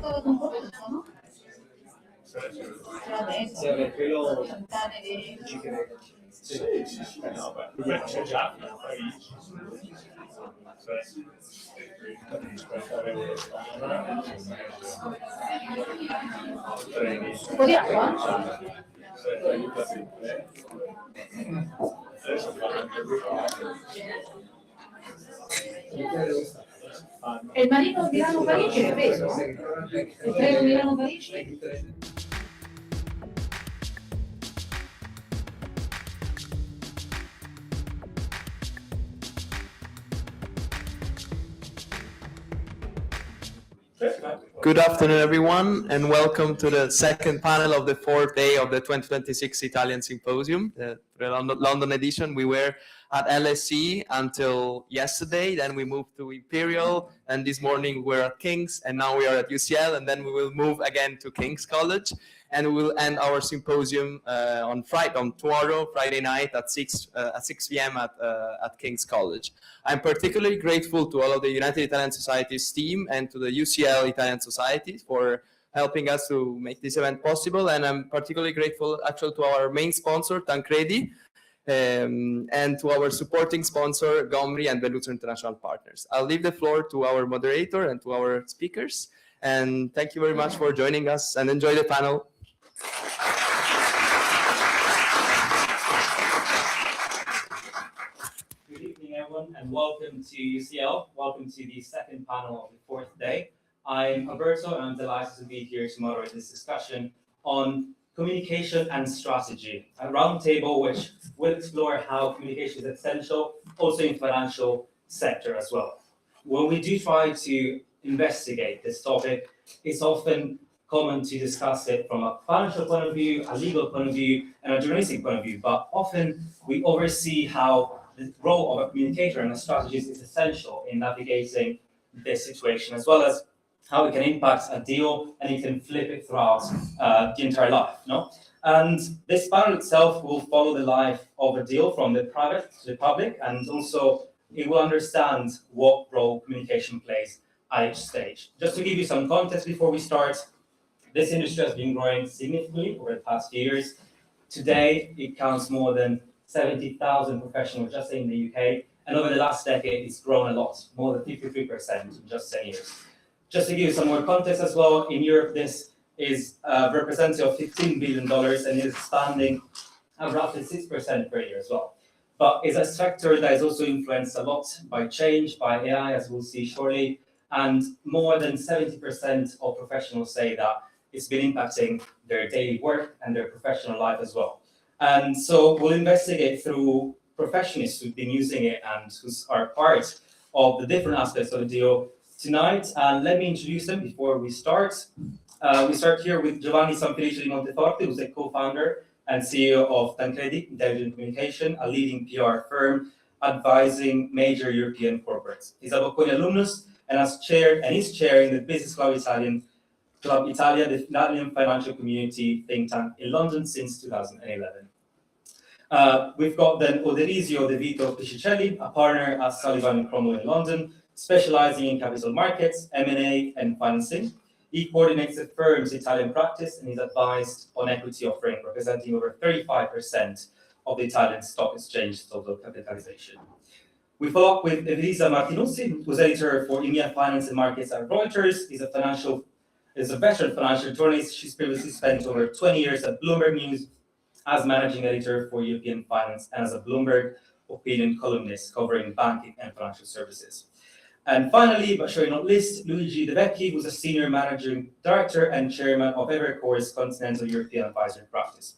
C'è già, un po' di acqua? E il marino Milano-Parigi è preso? Il treno Milano-Parigi? Good afternoon, everyone, and welcome to the second panel of the fourth day of the 2026 Italian Symposium, the London edition. We were at LSE until yesterday, then we moved to Imperial, and this morning we were at King's, and now we are at UCL, and then we will move again to King's College, and we will end our symposium on tomorrow, Friday night at 6 p.m. at King's College. I'm particularly grateful to all of the United Italian Societies team and to the UCL Italian Society for helping us to make this event possible. And I'm particularly grateful actually to our main sponsor, Tancredi, and to our supporting sponsor, Gomri and Belluzzo International Partners. I'll leave the floor to our moderator and to our speakers. And thank you very much for joining us and enjoy the panel. And welcome to UCL. Welcome to the second panel of the fourth day. I'm Alberto, and I'm delighted to be here to moderate this discussion on communication and strategy, a roundtable which will explore how communication is essential, also in financial sector as well. When we do try to investigate this topic, it's often common to discuss it from a financial point of view, a legal point of view, and a journalistic point of view, but often we oversee how the role of a communicator and a strategist is essential in navigating this situation, as well as how it can impact a deal and it can flip it throughout the entire life. No? And this panel itself will follow the life of a deal from the private to the public, and also it will understand what role communication plays at each stage. Just to give you some context before we start, this industry has been growing significantly over the past few years. Today, it counts more than 70,000 professionals just in the UK, and over the last decade, it's grown a lot, more than 53% in just 10 years. Just to give you some more context as well, in Europe, this is representative of $15 billion and is expanding at roughly 6% per year as well. But it's a sector that is also influenced a lot by change, by AI, as we'll see shortly, and more than 70% of professionals say that it's been impacting their daily work and their professional life as well. And so we'll investigate through professionals who've been using it and who are part of the different aspects of the deal tonight. And let me introduce them before we start. We start here with Giovanni Sanfelice di Monteforte, who's the co-founder and CEO of Tancredi Intelligent Communication, a leading PR firm advising major European corporates. He's a Bocconi alumnus and is chairing the Business Club Italia, the Italian financial community think tank in London since 2011. We've got then Oderisio de Vito Piscicelli, a partner at Sullivan Cromwell in London, specializing in capital markets, M&A, and financing. He coordinates the firm's Italian practice and is advised on equity offering, representing over 35% of the Italian stock exchange total capitalization. We follow up with Elisa Martinuzzi, who's editor for EMEA Finance and Markets at Reuters. He's a veteran financial journalist. She's previously spent over 20 years at Bloomberg News as managing editor for European finance and as a Bloomberg opinion columnist covering banking and financial services. And finally, but surely not least, Luigi de Vecchi, who's a senior managing director and chairman of Evercore's continental European advisory practice.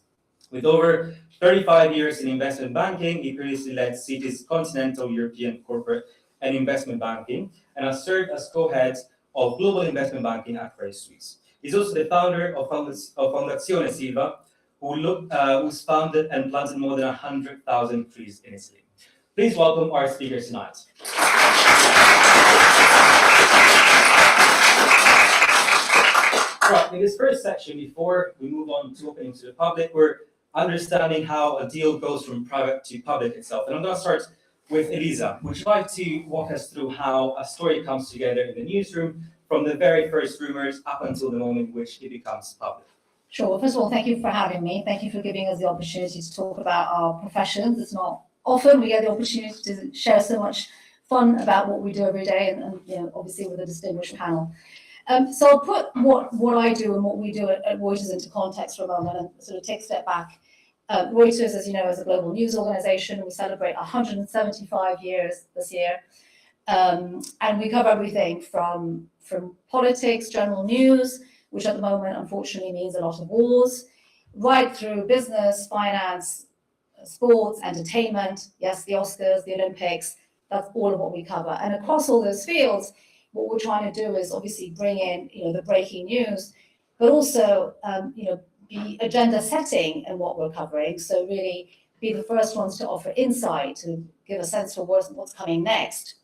With over 35 years in investment banking, he previously led Citi's continental European corporate and investment banking and has served as co-head of global investment banking at Credit Suisse. He's also the founder of Fondazione Silva, who's founded and planted more than 100,000 trees in Italy. Please welcome our speakers tonight. Right, in this first section, before we move on to opening to the public, we're understanding how a deal goes from private to public itself. And I'm going to start with Elisa. Would you like to walk us through how a story comes together in the newsroom from the very first rumors up until the moment in which it becomes public? Sure. Well, first of all, thank you for having me. Thank you for giving us the opportunity to talk about our professions. It's not often we get the opportunity to share so much fun about what we do every day, and obviously with a distinguished panel. So I'll put what I do and what we do at Reuters into context for a moment and sort of take a step back. Reuters, as you know, is a global news organization. We celebrate 175 years this year. And we cover everything from politics, general news, which at the moment, unfortunately, means a lot of wars, right through business, finance, sports, entertainment, yes, the Oscars, the Olympics, that's all of what we cover. And across all those fields, what we're trying to do is obviously bring in, the breaking news, but also, be agenda setting in what we're covering. So really be the first ones to offer insight, to give a sense for what's coming next,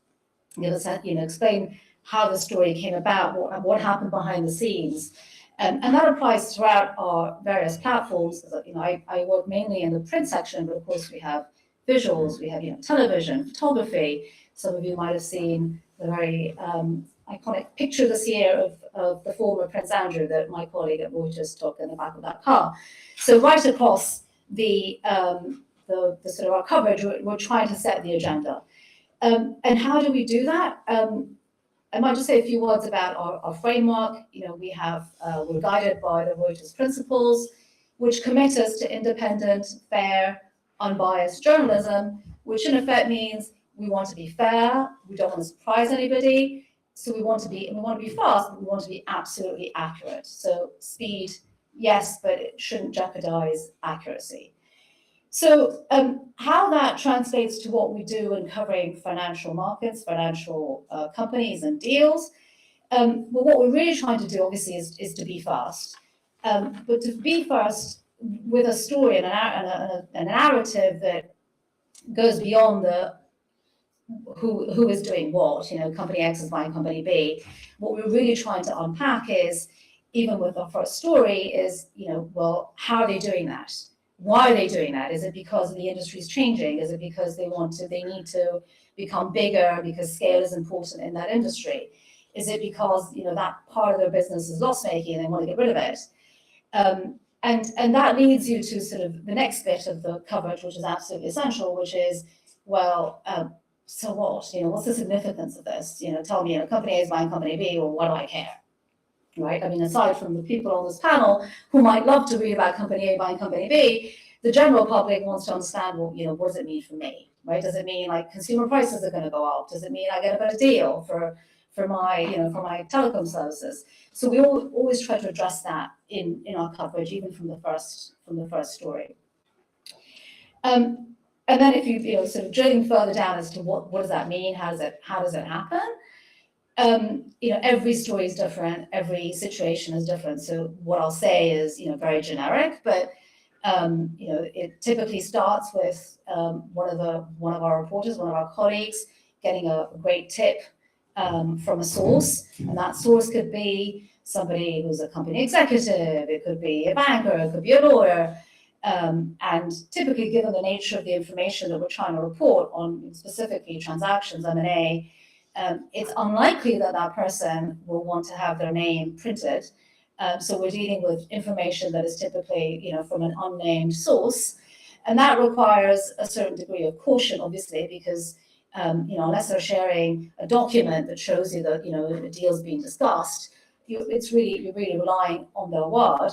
give a sense, explain how the story came about, what happened behind the scenes. And that applies throughout our various platforms. I work mainly in the print section, but of course we have visuals, we have television, photography. Some of you might have seen the very iconic picture this year of the former Prince Andrew that my colleague at Reuters took in the back of that car. So right across the sort of our coverage, we're trying to set the agenda. And how do we do that? I might just say a few words about our framework. We're guided by the Reuters principles, which commit us to independent, fair, unbiased journalism, which in effect means we want to be fair, we don't want to surprise anybody, so we want to be fast, but we want to be absolutely accurate. So speed, yes, but it shouldn't jeopardize accuracy. So how that translates to what we do in covering financial markets, financial companies and deals, well, what we're really trying to do, obviously, is to be fast. But to be fast with a story and a narrative that goes beyond the who is doing what, company X is buying company B. What we're really trying to unpack is, even with our first story, is, well, how are they doing that? Why are they doing that? Is it because the industry is changing? Is it because they need to become bigger because scale is important in that industry? Is it because, that part of their business is loss-making and they want to get rid of it? And that leads you to sort of the next bit of the coverage, which is absolutely essential, which is, well, so what? What's the significance of this? Tell me, company A is buying company B, or what do I care? Right? I mean, aside from the people on this panel who might love to read about company A buying company B, the general public wants to understand, well, what does it mean for me? Right? Does it mean like consumer prices are going to go up? Does it mean I get a better deal for my telecom services? So we always try to address that in our coverage, even from the first story. And then if you sort of drilling further down as to what does that mean? How does it happen? Every story is different, every situation is different. So what I'll say is, very generic, but it typically starts with one of our reporters, one of our colleagues, getting a great tip from a source, and that source could be somebody who's a company executive, it could be a banker, it could be a lawyer. And typically, given the nature of the information that we're trying to report on, specifically transactions, M&A, it's unlikely that person will want to have their name printed. So we're dealing with information that is typically, from an unnamed source, and that requires a certain degree of caution, obviously, because unless they're sharing a document that shows you that the deal's being discussed, you're really relying on their word.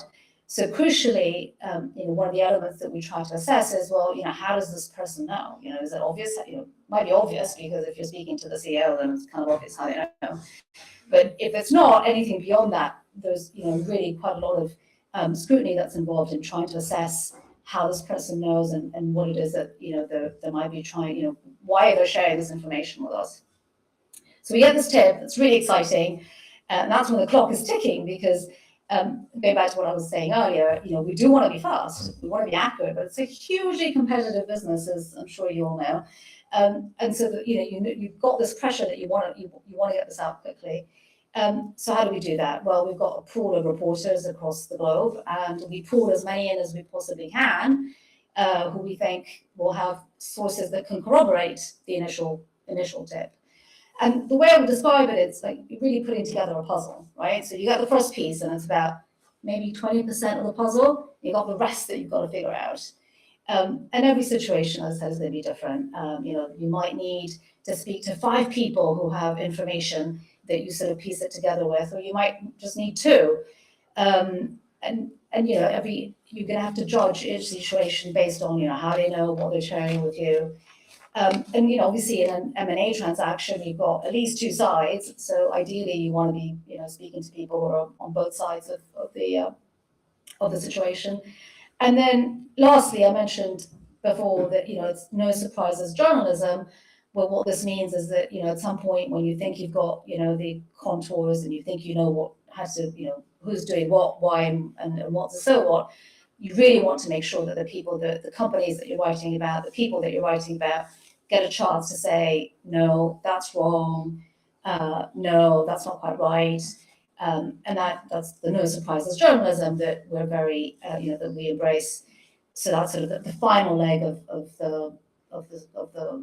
So crucially, one of the elements that we try to assess is, well, how does this person know? Is it obvious? Might be obvious, because if you're speaking to the CEO, then it's kind of obvious how they know. But if it's not anything beyond that, there's really quite a lot of scrutiny that's involved in trying to assess how this person knows and what it is that they might be trying, why they're sharing this information with us. So we get this tip. It's really exciting, and that's when the clock is ticking, because going back to what I was saying earlier, we do want to be fast, we want to be accurate, but it's a hugely competitive business, as I'm sure you all know. And so that, you've got this pressure that you want to get this out quickly. So how do we do that? Well, we've got a pool of reporters across the globe, and we pull as many in as we possibly can, who we think will have sources that can corroborate the initial tip. And the way I would describe it, it's like really putting together a puzzle, right? So you got the first piece, and it's about maybe 20% of the puzzle. You got the rest that you've got to figure out. And every situation, as I said, is going to be different. You might need to speak to 5 people who have information that you sort of piece it together with, or you might just need 2. You're going to have to judge each situation based on how they know what they're sharing with you. Obviously in an M&A transaction, you've got at least 2 sides. So ideally, you want to be, speaking to people who are on both sides of the situation. And then lastly, I mentioned before that, it's no surprises journalism. But what this means is that, at some point when you think you've got, the contours and you think what has to, who's doing what, why, and what's the so what, you really want to make sure that the people, the companies that you're writing about, the people that you're writing about, get a chance to say, no, that's wrong, no, that's not quite right. And that's the no surprises journalism that we're very, that we embrace. So that's sort of the final leg of the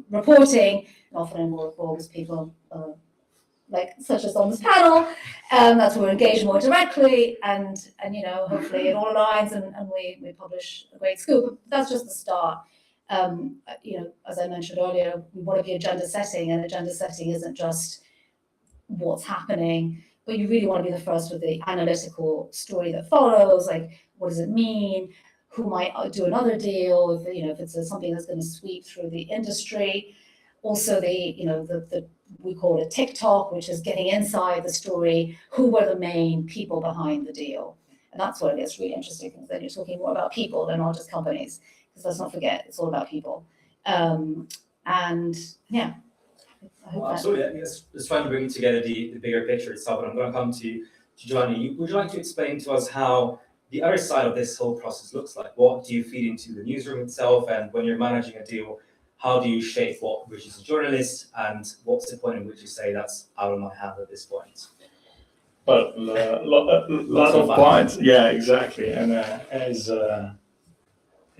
reporting. And often involves people such as on this panel. That's where we engage more directly, and hopefully it all aligns and we publish a great scoop. But that's just the start. As I mentioned earlier, we want to be agenda setting, and agenda setting isn't just what's happening, but you really want to be the first with the analytical story that follows. Like, what does it mean? Who might do another deal? If it's something that's going to sweep through the industry. Also, we call it TikTok, which is getting inside the story. Who were the main people behind the deal? And that's where it gets really interesting, because then you're talking more about people than not just companies. Because let's not forget, it's all about people. Absolutely. It's trying to bring together the bigger picture itself. And I'm going to come to Giovanni. Would you like to explain to us how the other side of this whole process looks like? What do you feed into the newsroom itself? And when you're managing a deal, how do you shape what reaches a journalist? And what's the point in which you say that's out of my hand at this point? Well, lot of points. Yeah, exactly. And as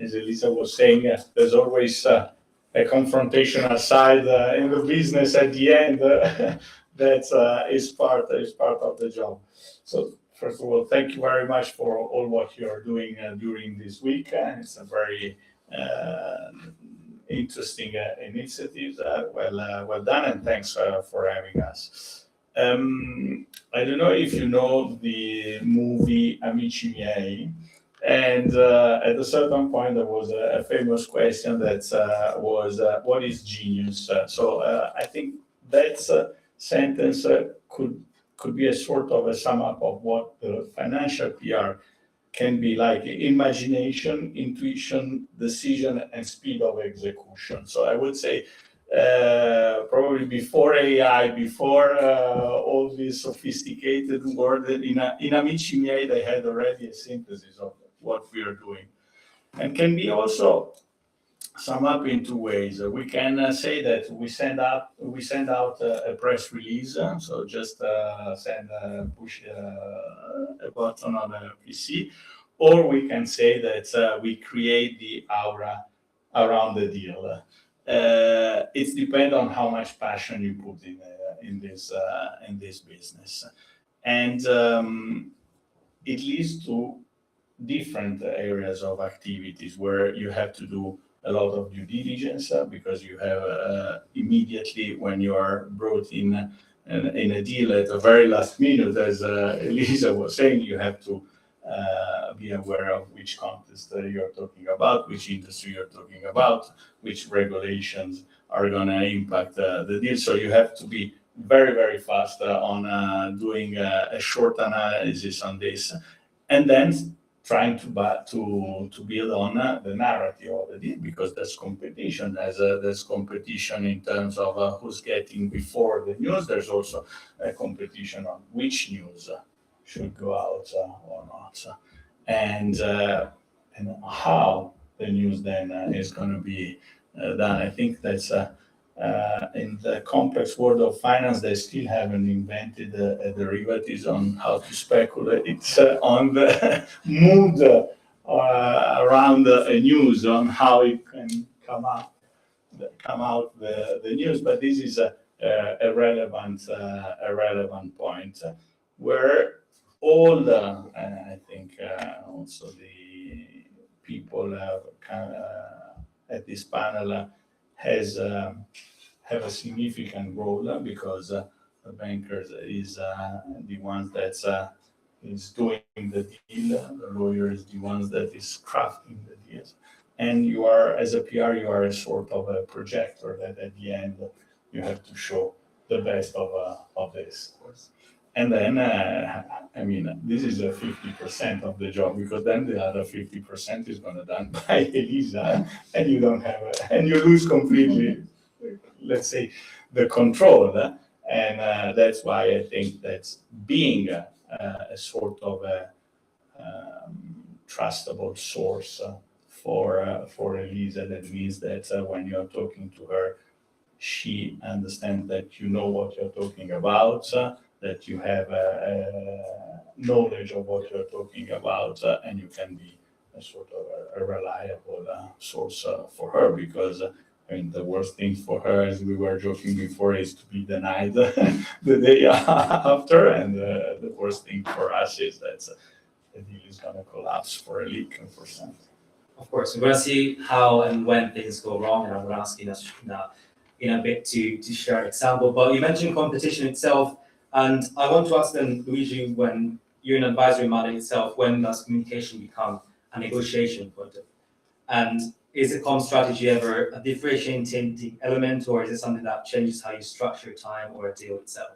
Elisa was saying, there's always a confrontational side in the business at the end that is part of the job. So first of all, thank you very much for all what you're doing during this week. It's a very interesting initiative. Well done, and thanks for having us. I don't know if you know the movie Amici Miei, and at a certain point there was a famous question that was what is genius? So I think that sentence could be a sort of a sum up of what the financial PR can be like: imagination, intuition, decision, and speed of execution. So I would say probably before AI, before all this sophisticated word, in Amici Miei, they had already a synthesis of what we are doing, and can be also sum up in 2 ways. We can say that we send out a press release, so just push a button on a PC, or we can say that we create the aura around the deal. It depends on how much passion you put in this business, and it leads to different areas of activities where you have to do a lot of due diligence, because you have immediately, when you are brought in a deal at the very last minute, as Elisa was saying, you have to be aware of which contest you're talking about, which industry you're talking about, which regulations are going to impact the deal. So you have to be very, very fast on doing a short analysis on this, and then trying to build on the narrative of the deal, because there's competition. There's competition in terms of who's getting before the news. There's also a competition on which news should go out or not, and how the news then is going to be done. I think that's in the complex world of finance, they still haven't invented a derivatives on how to speculate. It's on the mood around a news, on how it can come out the news. But this is a relevant point where all I think also the people at this panel have a significant role because the bankers is the ones that is doing the deal, the lawyer is the ones that is crafting the deals, and you are, as a PR, you are a sort of a projector that at the end you have to show the best of this. And then, I mean, this is a 50% of the job, because then the other 50% is gonna done by Elisa, and you don't have, and you lose completely, let's say, the control. And that's why I think that being a sort of a trustable source for Elisa, that means that when you're talking to her, she understands that you know what you're talking about, that you have knowledge of what you're talking about, and you can be a sort of a reliable source for her, because I mean, the worst thing for her, as we were joking before, is to be denied the day after, and the worst thing for us is that the deal is going to collapse for a leak and for something. Of course, we're going to see how and when things go wrong, and I'm going to ask you in a bit to share an example. But you mentioned competition itself, and I want to ask then, Luigi, when you're in advisory mandate itself, when does communication become a negotiation point? And is the comm strategy ever a differentiating element, or is it something that changes how you structure time or a deal itself?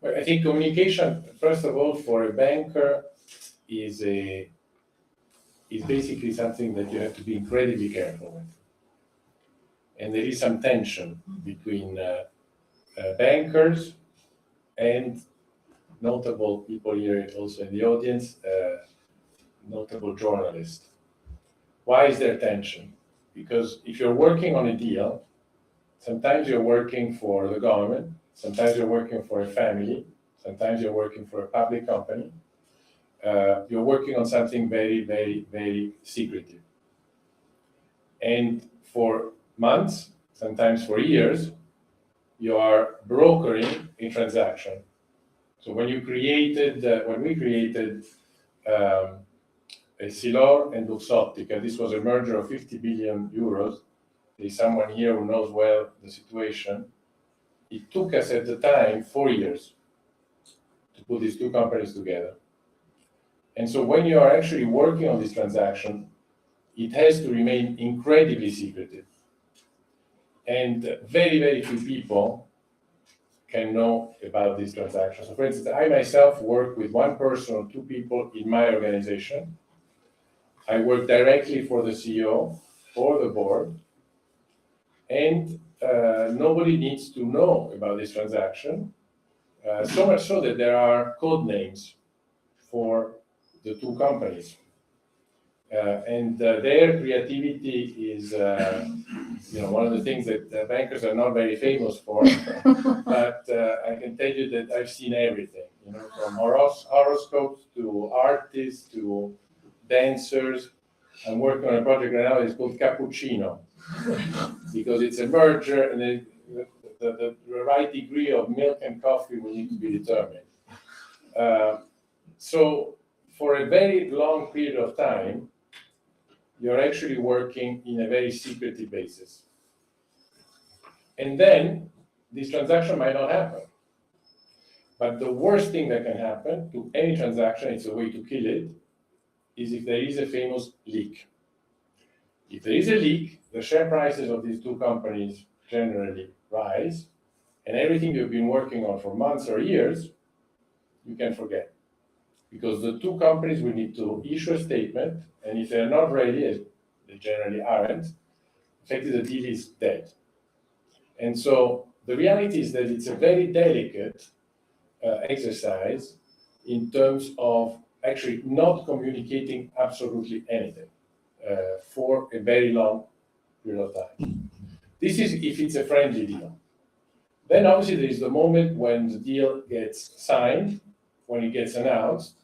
Well, I think communication, first of all, for a banker is basically something that you have to be incredibly careful with. And there is some tension between bankers and notable people here also in the audience, notable journalists. Why is there tension? Because if you're working on a deal, sometimes you're working for the government, sometimes you're working for a family, sometimes you're working for a public company. You're working on something very, very, very secretive. And for months, sometimes for years, you are brokering a transaction. So when we created Essilor and Luxottica, this was a merger of 50 billion euros. There's someone here who knows well the situation. It took us at the time 4 years to put these two companies together. And so when you are actually working on this transaction, it has to remain incredibly secretive. And very, very few people can know about this transaction. So for instance, I myself work with one person or two people in my organization. I work directly for the CEO or the board, and nobody needs to know about this transaction. So much so that there are code names for the two companies. And their creativity is one of the things that bankers are not very famous for. But I can tell you that I've seen everything, from horoscopes to artists to dancers. I'm working on a project right now. It's called Cappuccino, because it's a merger, and the right degree of milk and coffee will need to be determined. So for a very long period of time, you're actually working in a very secretive basis. And then this transaction might not happen. But the worst thing that can happen to any transaction, it's a way to kill it, is if there is a famous leak. If there is a leak, the share prices of these two companies generally rise, and everything you've been working on for months or years, you can forget. Because the two companies will need to issue a statement, and if they're not ready, as they generally aren't, effectively the deal is dead. And so the reality is that it's a very delicate exercise in terms of actually not communicating absolutely anything for a very long period of time. This is if it's a friendly deal. Then obviously there is the moment when the deal gets signed, when it gets announced,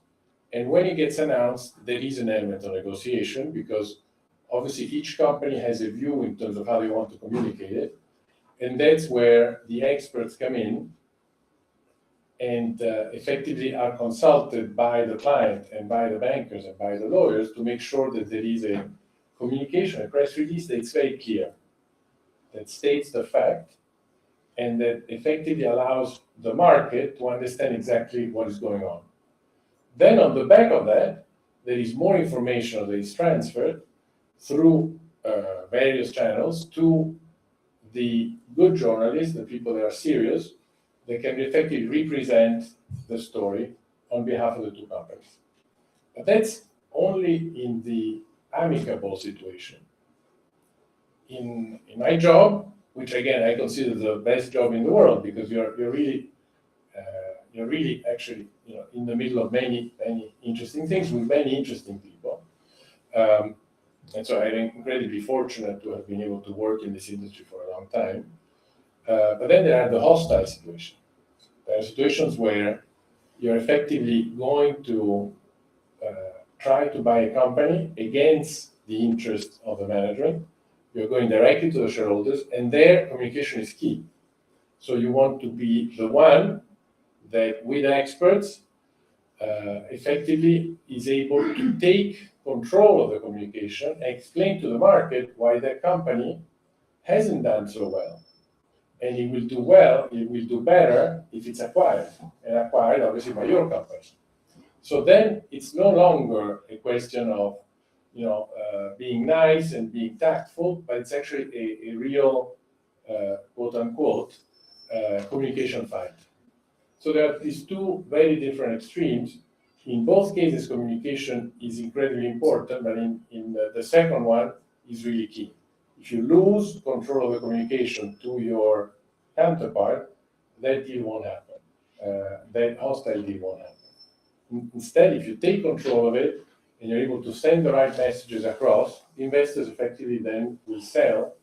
and when it gets announced, there is an element of negotiation, because obviously each company has a view in terms of how they want to communicate it. And that's where the experts come in and effectively are consulted by the client and by the bankers and by the lawyers to make sure that there is a communication, a press release that's very clear, that states the fact, and that effectively allows the market to understand exactly what is going on. Then on the back of that, there is more information that is transferred through various channels to the good journalists, the people that are serious, that can effectively represent the story on behalf of the two companies. But that's only in the amicable situation. In my job, which again I consider the best job in the world, because you're really actually in the middle of many interesting things with many interesting people, and so I'm incredibly fortunate to have been able to work in this industry for a long time. But then there are the hostile situations. There are situations where you're effectively going to try to buy a company against the interest of the management. You're going directly to the shareholders, and their communication is key. So you want to be the one that, with experts, effectively is able to take control of the communication and explain to the market why that company hasn't done so well. And it will do well, it will do better if it's acquired, and acquired obviously by your company. So then it's no longer a question of being nice and being tactful, but it's actually a real quote unquote communication fight. So there are these two very different extremes. In both cases, communication is incredibly important, but in the second one is really key. If you lose control of the communication to your counterpart, that deal won't happen. That hostile deal won't happen. Instead, if you take control of it and you're able to send the right messages across, investors effectively then will sell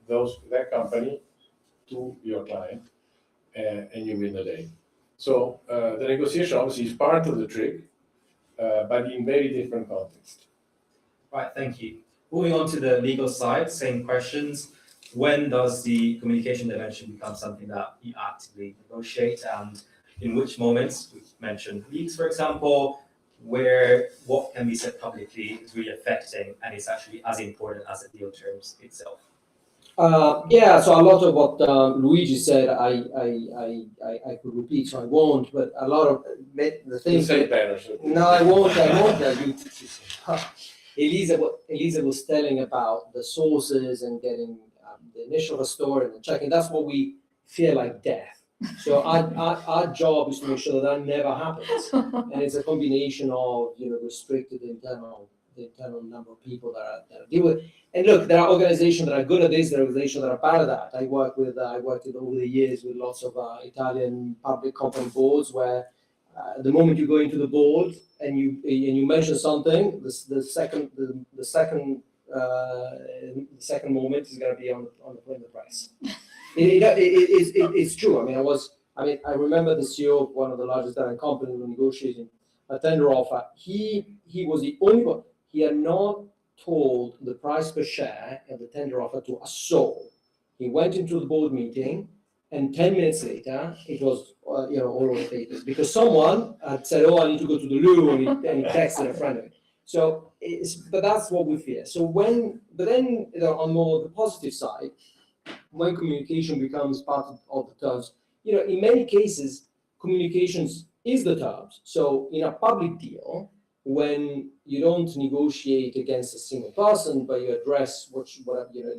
that company to your client, and you win the day. So the negotiation obviously is part of the trick, but in very different context. Right, thank you. Moving on to the legal side, same questions. When does the communication dimension become something that you actively negotiate, and in which moments? We've mentioned leaks, for example, where what can be said publicly is really affecting and it's actually as important as the deal terms itself. So a lot of what Luigi said, I could repeat, so I won't. But a lot of the things. You say better. So. No, I won't. Elisa was telling about the sources and getting the initial story and checking. That's what we fear like death. So our job is to make sure that never happens, and it's a combination of restricted the internal number of people that deal with. And look, there are organizations that are good at this, there are organizations that are bad at that. I worked over the years with lots of Italian public company boards where the moment you go into the board and you mention something, the second moment is going to be on the press. It's true. I remember the CEO of one of the largest Italian companies who negotiating a tender offer. He was the only one. He had not told the price per share of the tender offer to a soul. He went into the board meeting, and 10 minutes later, it was all over the papers because someone had said, "Oh, I need to go to the loo," and he texted a friend of it. So, but that's what we fear. So on more the positive side, when communication becomes part of the terms, in many cases, communications is the terms. So in a public deal, when you don't negotiate against a single person, but you address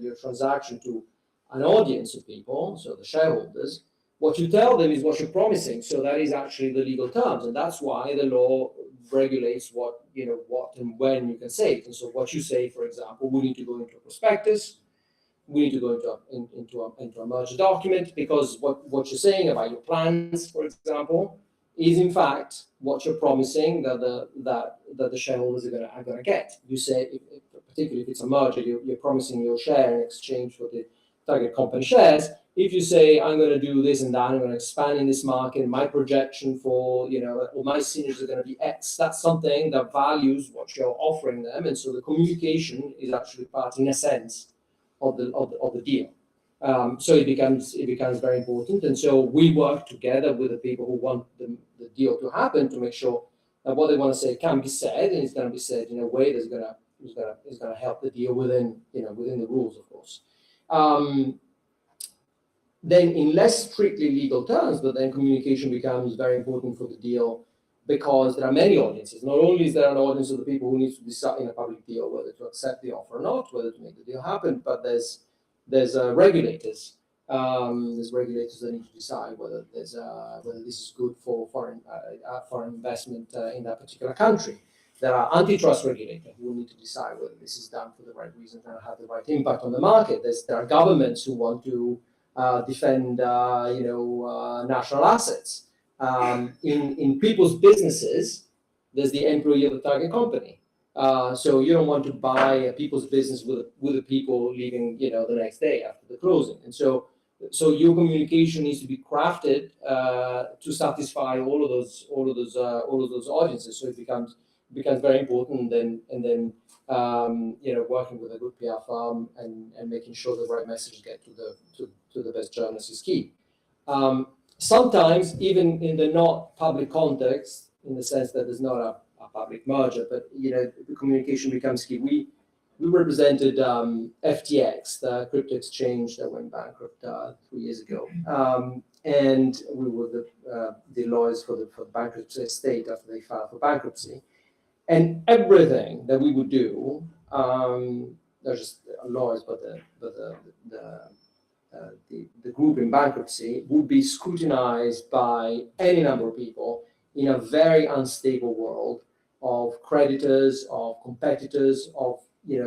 your transaction to an audience of people, so the shareholders, what you tell them is what you're promising. So that is actually the legal terms, and that's why the law regulates what and when you can say it. And so what you say, for example, we need to go into a prospectus, we need to go into a merger document, because what you're saying about your plans, for example, is in fact what you're promising that the shareholders are going to get. You say, particularly if it's a merger, you're promising your share in exchange for the target company shares. If you say, I'm going to do this and that, I'm going to expand in this market, my projection for, or my synergies are going to be X, that's something that values what you're offering them. And so the communication is actually part, in a sense, of the deal. So it becomes very important. And so we work together with the people who want the deal to happen to make sure that what they want to say can be said, and it's going to be said in a way that's going to help the deal within the rules, of course. Then in less strictly legal terms, but then communication becomes very important for the deal, because there are many audiences. Not only is there an audience of the people who need to decide in a public deal whether to accept the offer or not, whether to make the deal happen, but there's regulators. There's regulators that need to decide whether this is good for foreign investment in that particular country. There are antitrust regulators who need to decide whether this is done for the right reasons and have the right impact on the market. There are governments who want to defend national assets. In people's businesses, there's the employee of the target company. So you don't want to buy a people's business with the people leaving, the next day after the closing. And so your communication needs to be crafted to satisfy all of those audiences. So it becomes very important. And then working with a good PR firm and making sure the right message get to the best journalists is key. Sometimes, even in the not public context, in the sense that there's not a public merger, but the communication becomes key. We represented FTX, the crypto exchange that went bankrupt 3 years ago, and we were the lawyers for the bankruptcy estate after they filed for bankruptcy. And everything that we would do, not just lawyers, but the group in bankruptcy would be scrutinized by any number of people in a very unstable world of creditors, of competitors, of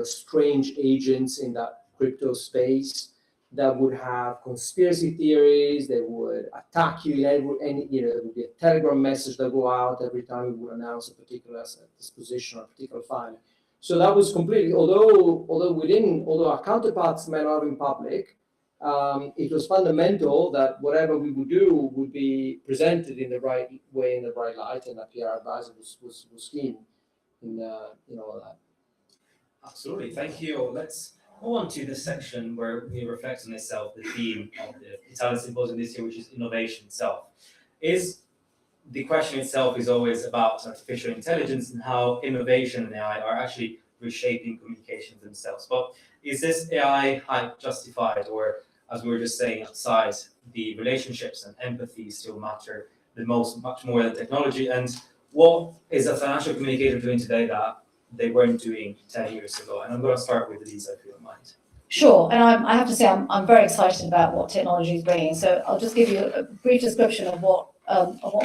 strange agents in that crypto space that would have conspiracy theories. They would attack you there would be a telegram message that go out every time we would announce a particular disposition or a particular file. So that was completely, although our counterparts may not have been public, it was fundamental that whatever we would do would be presented in the right way, in the right light, and that PR advisor was keen in all of that. Absolutely, thank you. Let's move on to the section where we reflect on itself, the theme of the Italian Symposium this year, which is innovation itself. The question itself is always about artificial intelligence and how innovation and AI are actually reshaping communications themselves. But is this AI hype justified, or as we were just saying outside, the relationships and empathy still matter much more than technology? And what is a financial communicator doing today that they weren't doing 10 years ago? And I'm going to start with Elisa, if you don't mind. Sure, and I have to say I'm very excited about what technology is bringing. So I'll just give you a brief description of what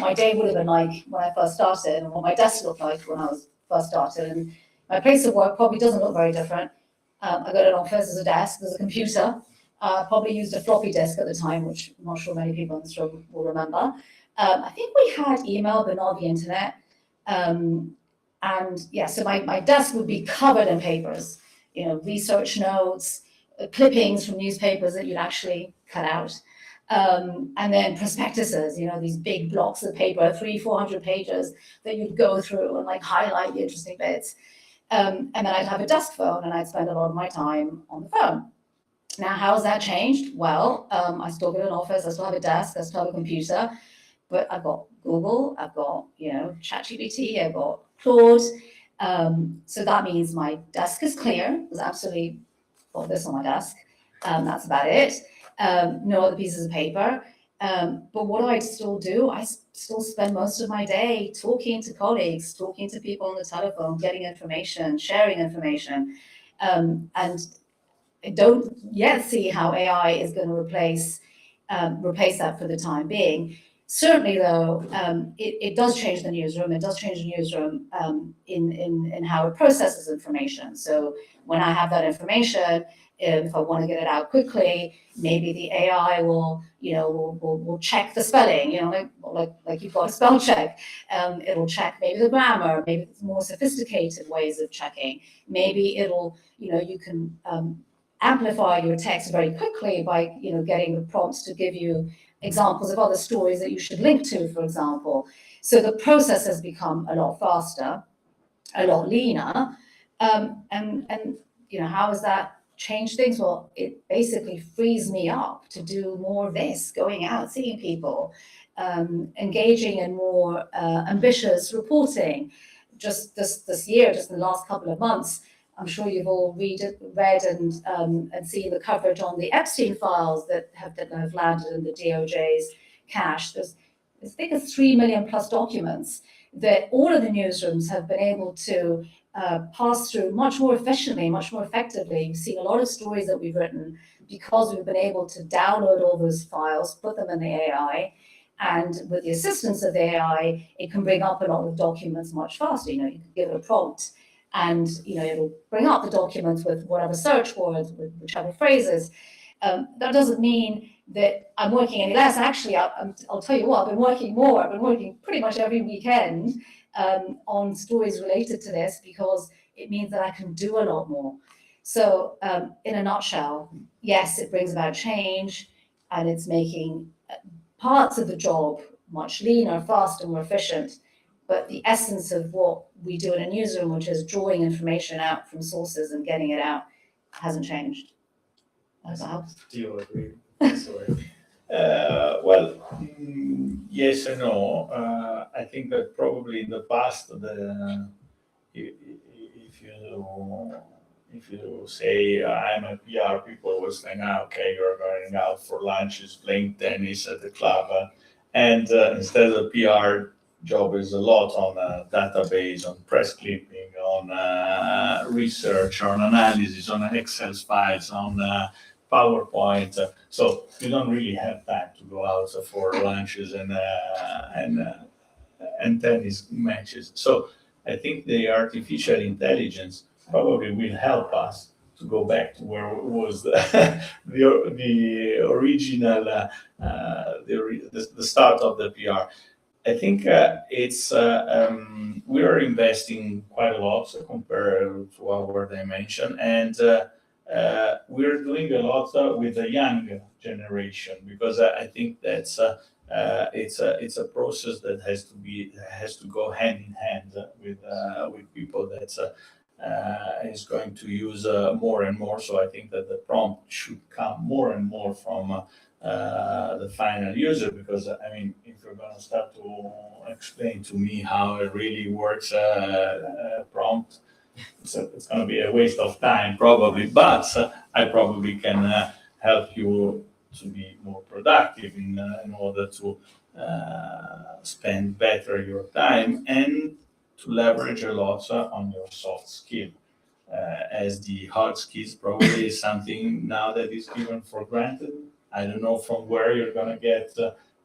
my day would have been like when I first started, and what my desk looked like when I was first started. And my place of work probably doesn't look very different. I got an office, there's a desk, there's a computer. Probably used a floppy disk at the time, which I'm not sure many people in this room will remember. I think we had email, but not the internet. So my desk would be covered in papers, research notes, clippings from newspapers that you'd actually cut out. And then prospectuses, these big blocks of paper, 300-400 pages that you'd go through and highlight the interesting bits. And then I'd have a desk phone, and I'd spend a lot of my time on the phone. Now, how has that changed? Well, I still get an office, I still have a desk, I still have a computer, but I've got Google, I've got, ChatGPT, I've got Claude. So that means my desk is clear. There's absolutely got this on my desk. That's about it. No other pieces of paper. But what do I still do? I still spend most of my day talking to colleagues, talking to people on the telephone, getting information, sharing information. And I don't yet see how AI is going to replace that for the time being. Certainly, though, it does change the newsroom. It does change the newsroom in how it processes information. So when I have that information, if I want to get it out quickly, maybe the AI will check the spelling, like you've got a spell check. It'll check maybe the grammar, maybe it's more sophisticated ways of checking. Maybe it'll, you can amplify your text very quickly by, getting the prompts to give you examples of other stories that you should link to, for example. So the process has become a lot faster, a lot leaner. And how is that change things? Well, it basically frees me up to do more of this, going out, seeing people, engaging in more ambitious reporting. Just this year, just in the last couple of months, I'm sure you've all read and seen the coverage on the Epstein files that have landed in the DOJ's cache. I think it's 3 million plus documents that all of the newsrooms have been able to pass through much more efficiently, much more effectively. You've seen a lot of stories that we've written because we've been able to download all those files, put them in the AI, and with the assistance of the AI, it can bring up a lot of documents much faster. You can give it a prompt, and it'll bring up the documents with whatever search words, with whichever phrases. That doesn't mean that I'm working any less. Actually, I'll tell you what, I've been working more. I've been working pretty much every weekend on stories related to this, because it means that I can do a lot more. So in a nutshell, yes, it brings about change, and it's making parts of the job much leaner, faster, more efficient. But the essence of what we do in a newsroom, which is drawing information out from sources and getting it out, hasn't changed. That helps. Do you agree? Yes and no. I think that probably in the past, if you say I'm a PR, people will say, okay, you're going out for lunches, playing tennis at the club, and instead of PR job is a lot on database, on press clipping, on research, on analysis, on Excel files, on PowerPoint. So you don't really have time to go out for lunches and tennis matches. So I think the artificial intelligence probably will help us to go back to where it was the original, the start of the PR. I think we are investing quite a lot compared to our dimension, and we're doing a lot with the young generation, because I think that's it's a process that has to go hand in hand with people that is going to use more and more. So I think that the prompt should come more and more from the final user, because if you're going to start to explain to me how it really works, prompt, it's going to be a waste of time probably, but I probably can help you to be more productive in order to spend better your time and to leverage a lot on your soft skill. As the hard skills probably is something now that is given for granted. I don't know from where you're going to get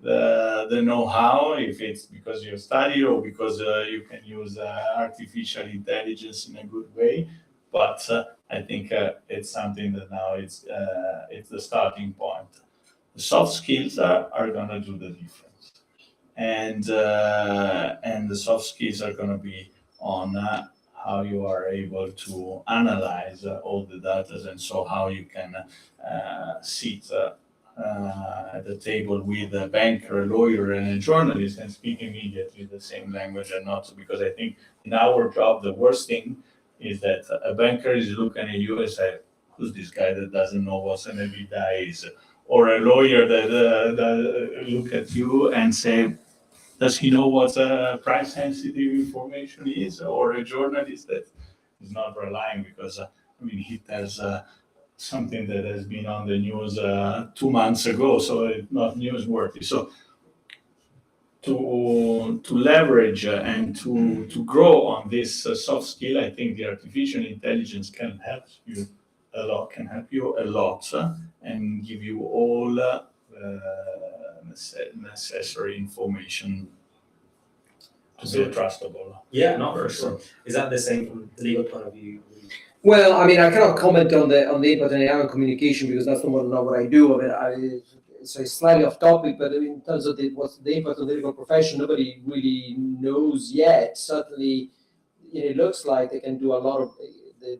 the know-how, if it's because you study or because you can use artificial intelligence in a good way. But I think it's something that now it's the starting point. The soft skills are going to do the difference, and the soft skills are going to be on how you are able to analyze all the data, and so how you can sit at the table with a banker, a lawyer, and a journalist and speak immediately the same language, and not because I think in our job the worst thing is that a banker is looking at you and say, "Who's this guy that doesn't know what an EBITDA is?" Or a lawyer that look at you and say, "Does he know what price sensitive information is?" Or a journalist that is not relying because he tells something that has been on the news 2 months ago, so it's not newsworthy. So to leverage and to grow on this soft skill, I think the artificial intelligence can help you a lot, and give you all necessary information to be trustable. Yeah, no, for sure. Is that the same from the legal point of view? Well, I cannot comment on the impact on AI communication, because that's not what I do. It's slightly off topic, but in terms of what's the impact on the legal profession, nobody really knows yet. Certainly, it looks like they can do a lot of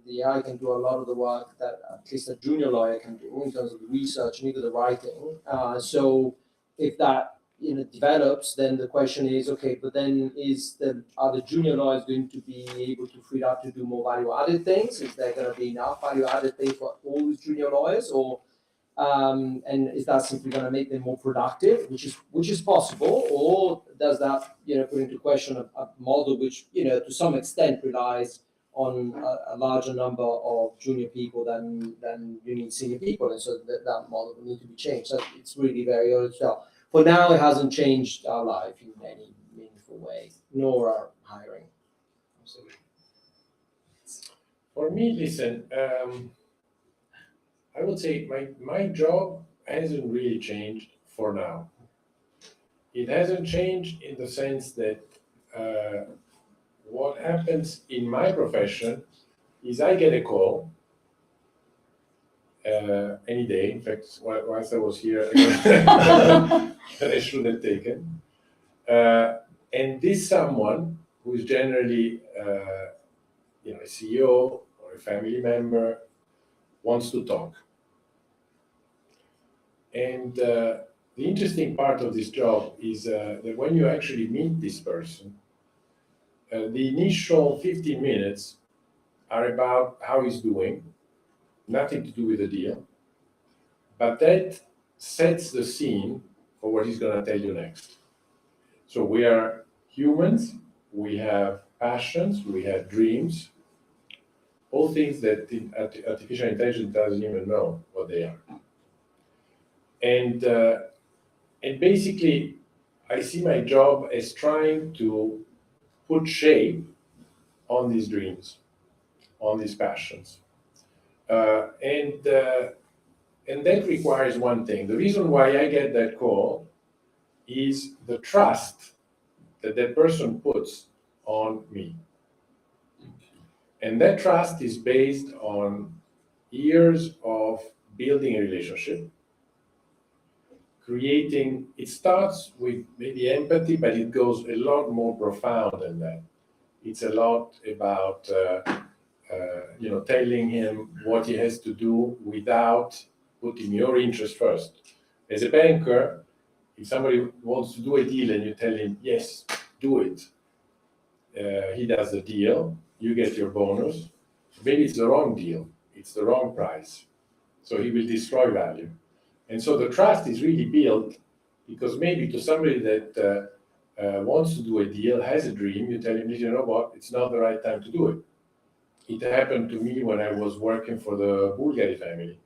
the AI can do a lot of the work that at least a junior lawyer can do in terms of the research and even the writing. So if that develops, then the question is, okay, but then are the junior lawyers going to be able to free up to do more value-added things? Is there going to be enough value-added things for all these junior lawyers, or and is that simply going to make them more productive, which is possible, or does that put into question a model which to some extent relies on a larger number of junior people than you need senior people, and so that model will need to be changed. So it's really very early to tell. For now, it hasn't changed our life in any meaningful way, nor our hiring. Absolutely. For me, listen, I would say my job hasn't really changed for now. It hasn't changed in the sense that what happens in my profession is I get a call any day. In fact, once I was here, that I should have taken. And this someone who is generally a CEO or a family member wants to talk. And the interesting part of this job is that when you actually meet this person, the initial 15 minutes are about how he's doing, nothing to do with the deal, but that sets the scene for what he's going to tell you next. So we are humans, we have passions, we have dreams, all things that artificial intelligence doesn't even know what they are. And basically, I see my job as trying to put shape on these dreams, on these passions. And that requires one thing. The reason why I get that call is the trust that that person puts on me. And that trust is based on years of building a relationship, creating, it starts with maybe empathy, but it goes a lot more profound than that. It's a lot about telling him what he has to do without putting your interest first. As a banker, if somebody wants to do a deal and you tell him, yes, do it, he does the deal, you get your bonus. Maybe it's the wrong deal, it's the wrong price. So he will destroy value. And so the trust is really built because maybe to somebody that wants to do a deal, has a dream, you tell him, you know what, it's not the right time to do it. It happened to me when I was working for the Bulgari family.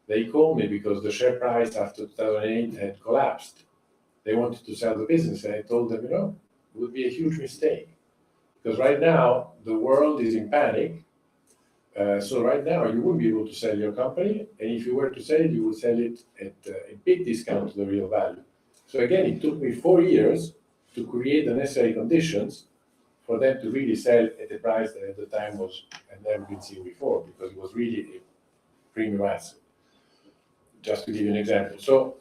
They called me because the share price after 2008 had collapsed. They wanted to sell the business, and I told them, it would be a huge mistake. Because right now, the world is in panic. So right now, you wouldn't be able to sell your company. And if you were to sell it, you would sell it at a big discount to the real value. So again, it took me 4 years to create the necessary conditions for them to really sell at a price that at the time had never been seen before, because it was really a premium asset. Just to give you an example. So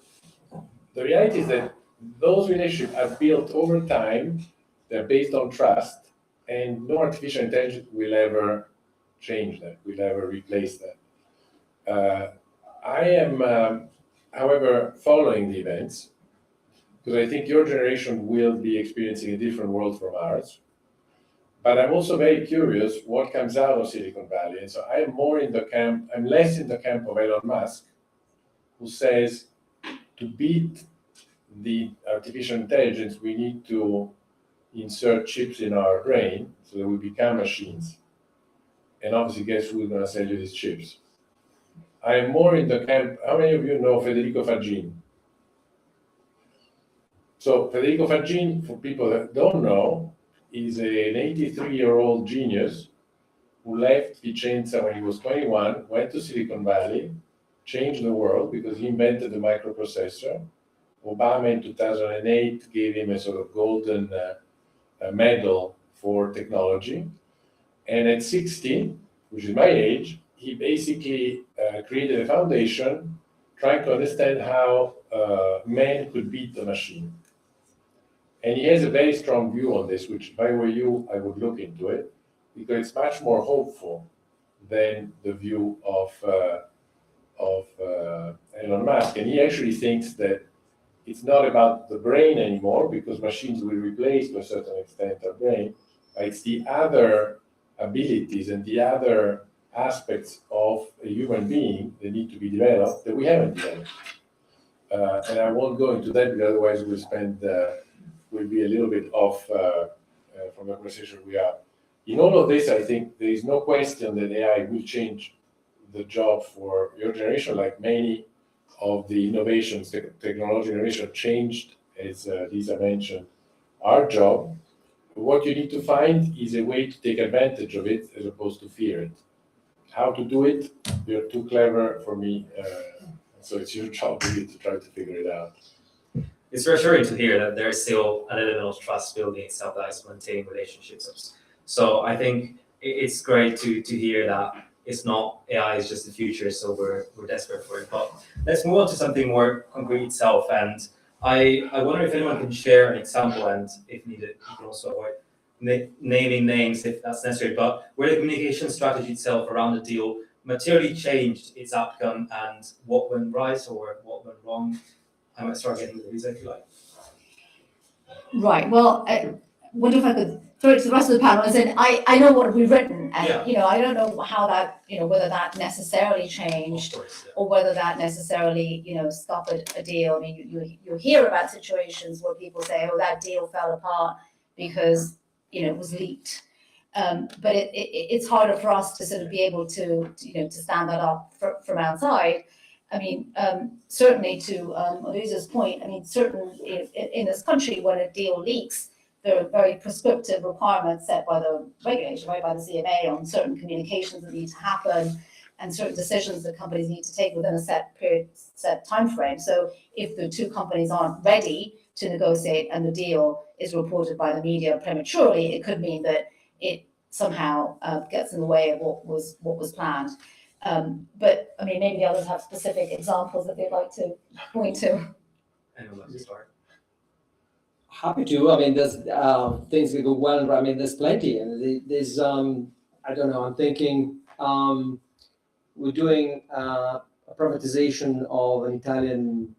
the reality is that those relationships are built over time. They're based on trust, and no artificial intelligence will ever change that, will ever replace that. I am, however, following the events, because I think your generation will be experiencing a different world from ours. But I'm also very curious what comes out of Silicon Valley. And so I am more in the camp, I'm less in the camp of Elon Musk, who says to beat the artificial intelligence, we need to insert chips in our brain so that we become machines. And obviously, guess who's going to sell you these chips? I am more in the camp. How many of you know Federico Faggin? So Federico Faggin, for people that don't know, is an 83-year-old genius who left Vicenza when he was 21, went to Silicon Valley, changed the world because he invented the microprocessor. Obama in 2008 gave him a sort of golden medal for technology. And at 60, which is my age, he basically created a foundation trying to understand how man could beat the machine. And he has a very strong view on this, which if I were you, I would look into it, because it's much more hopeful than the view of Elon Musk. And he actually thinks that it's not about the brain anymore, because machines will replace to a certain extent our brain. It's the other abilities and the other aspects of a human being that need to be developed that we haven't developed. And I won't go into that, because otherwise we'll be a little bit off from the conversation we are. In all of this, I think there is no question that AI will change the job for your generation, like many of the innovations, technology innovation changed, as Lisa mentioned, our job. What you need to find is a way to take advantage of it as opposed to fear it. How to do it, you're too clever for me, so it's your job really to try to figure it out. It's reassuring to hear that there's still an element of trust building itself that is maintaining relationships. So I think it's great to hear that it's not AI is just the future, so we're desperate for it. But let's move on to something more concrete itself. And I wonder if anyone can share an example, and if needed, you can also avoid naming names if that's necessary, but where the communication strategy itself around the deal materially changed its outcome, and what went right or what went wrong. I might start getting with Lisa if you like. Right. Well, I wonder if I could throw it to the rest of the panel. As in, I know what we've written, and I don't know how that, whether that necessarily changed, Of course, or whether that necessarily, scuppered a deal. I mean, you hear about situations where people say, "Oh, that deal fell apart because it was leaked." But it's harder for us to sort of be able to stand that up from outside. I mean, certainly to Oderisio's point, I mean, certainly in this country, when a deal leaks, there are very prescriptive requirements set by the regulator, right, by the CMA, on certain communications that need to happen and certain decisions that companies need to take within a set period, set time frame. So if the two companies aren't ready to negotiate and the deal is reported by the media prematurely, it could mean that it somehow gets in the way of what was planned. But I mean, maybe the others have specific examples that they'd like to point to. Anyone like to start? Happy to. I mean, there's things that go well. I mean, there's plenty, and there's I don't know. I'm thinking we're doing a privatization of an Italian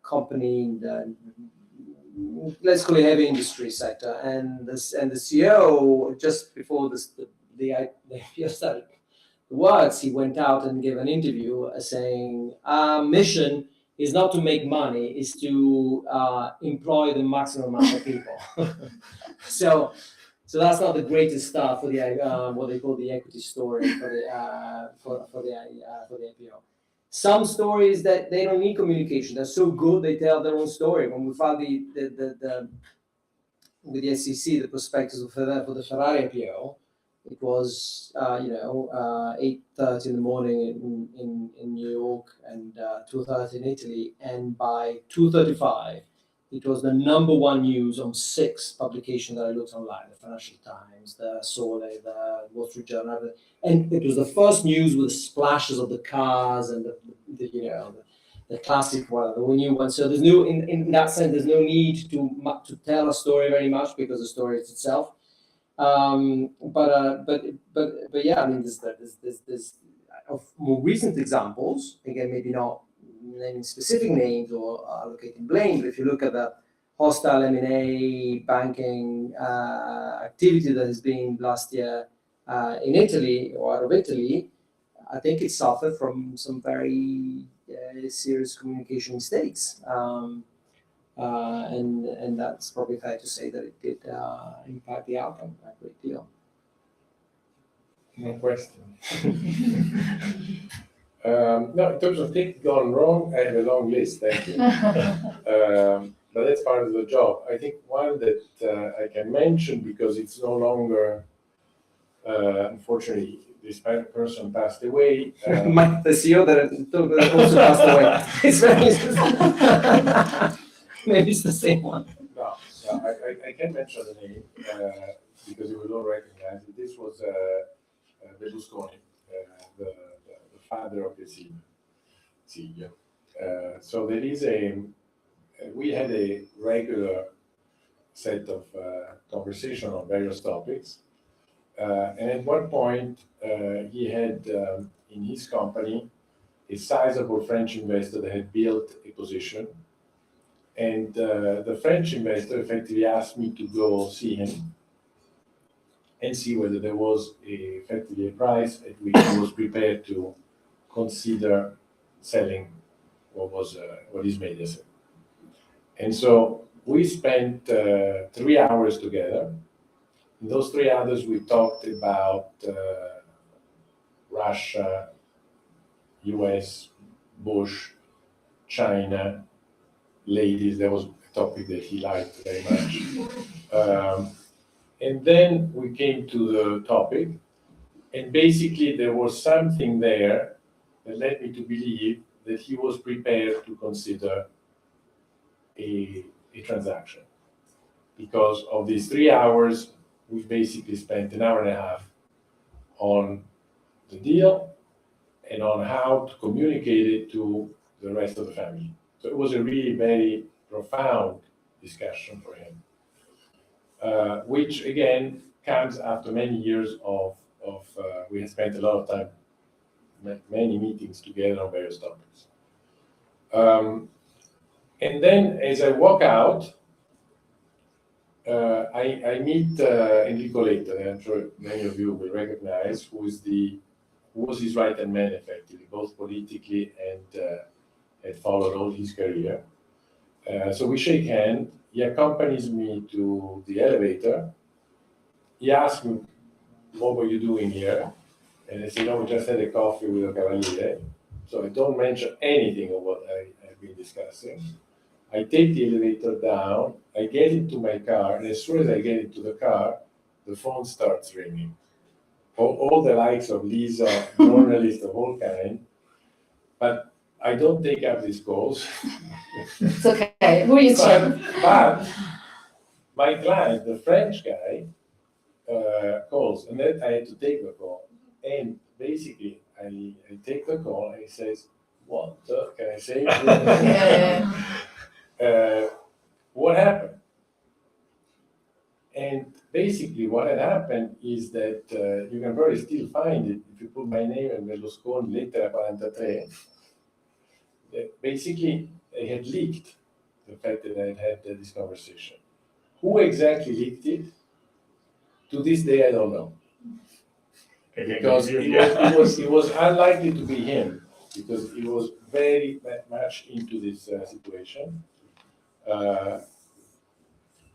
company in the, let's call it, heavy industry sector, and the CEO, just before the IPO started works, he went out and gave an interview saying, our mission is not to make money, is to employ the maximum amount of people. so that's not the greatest start for the what they call the equity story for the IPO. Some stories that they don't need communication, they're so good they tell their own story. When we filed with the SEC the prospectus for the Ferrari IPO, it was 8:30 in the morning in New York and 2:30 in Italy, and by 2:35 it was the number one news on 6 publications that I looked online: the Financial Times, the Sole, the Wall Street Journal, and it was the first news with splashes of the cars and the classic one, the new one. So there's no, in that sense, there's no need to tell a story very much, because the story is itself. But yeah, I mean, there's of more recent examples. Again, maybe not naming specific names or allocating blame, but if you look at the hostile M&A banking activity that has been last year in Italy or out of Italy, I think it suffered from some very serious communication mistakes. And that's probably fair to say that it did impact the outcome a great deal. No question. No, in terms of things gone wrong, I have a long list, thank you. But that's part of the job. I think one that I can mention, because it's no longer, unfortunately, this person passed away. The CEO that also passed away. It's very maybe it's the same one. No, I can mention the name because you will all recognize it. This was Berlusconi, the father of the CEO. So there is we had a regular set of conversation on various topics. And at one point, he had in his company a sizable French investor that had built a position. And the French investor effectively asked me to go see him and see whether there was effectively a price at which he was prepared to consider selling what is made as. And so we spent 3 hours together. In those 3 hours, we talked about Russia, US, Bush, China, ladies. That was a topic that he liked very much. And then we came to the topic, and basically there was something there that led me to believe that he was prepared to consider a transaction. Because of these 3 hours, we basically spent an hour and a half on the deal and on how to communicate it to the rest of the family. So it was a really very profound discussion for him, which again comes after many years of we had spent a lot of time, many meetings together on various topics. And then as I walk out, I meet Enrico later, and I'm sure many of you will recognize, who was his right-hand man, effectively, both politically and had followed all his career. So we shake hands. He accompanies me to the elevator. He asks me, "What were you doing here?" And I say, "No, we just had a coffee with a Cavaliere." So I don't mention anything of what I've been discussing. I take the elevator down, I get into my car, and as soon as I get into the car, the phone starts ringing. All the likes of Lisa, journalists of all kinds, but I don't take up these calls. It's okay, we're used to it. But my client, the French guy, calls, and then I had to take the call. And basically, I take the call, and he says, "What can I say?" What happened? And basically what had happened is that you can probably still find it if you put my name and Berlusconi lettera 43. Basically, they had leaked the fact that I had had this conversation. Who exactly leaked it? To this day, I don't know. Because it was unlikely to be him, because he was very much into this situation.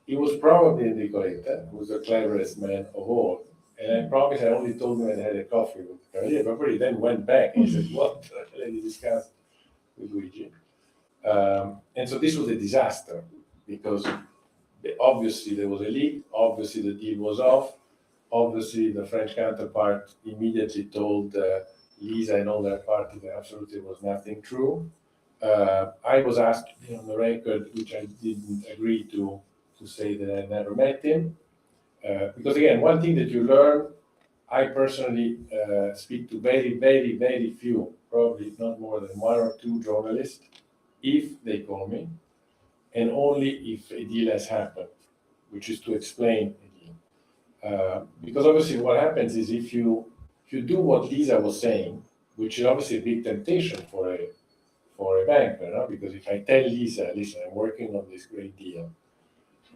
He was probably Enrico Letta, who was the cleverest man of all. And I promise I only told him I had a coffee with Cavaliere, but he then went back and said, "What the hell did you discuss with Luigi?" And so this was a disaster, because obviously there was a leak, obviously the deal was off, obviously the French counterpart immediately told Lisa and all their party that absolutely was nothing true. I was asked to be on the record, which I didn't agree to say that I never met him. Because again, one thing that you learn, I personally speak to very, very, very few, probably not more than 1 or 2 journalists, if they call me, and only if a deal has happened, which is to explain a deal. Because obviously what happens is if you do what Lisa was saying, which is obviously a big temptation for a banker, no? Because if I tell Lisa, "Listen, I'm working on this great deal.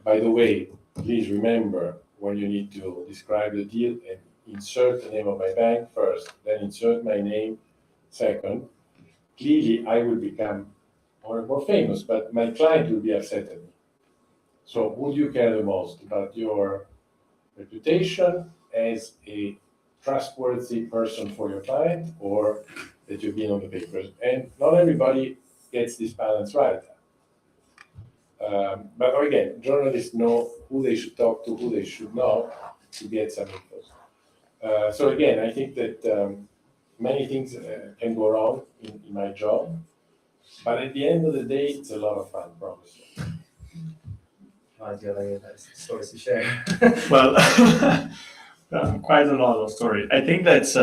By the way, please remember when you need to describe the deal and insert the name of my bank first, then insert my name second." Clearly, I will become more famous, but my client will be upset at me. So would you care the most about your reputation as a trustworthy person for your client, or that you've been on the papers? And not everybody gets this balance right. But again, journalists know who they should talk to, who they should not, to get some info. So again, I think that many things can go wrong in my job, but at the end of the day, it's a lot of fun, promise you. Do you have any stories to share? Well, quite a lot of stories. I think that's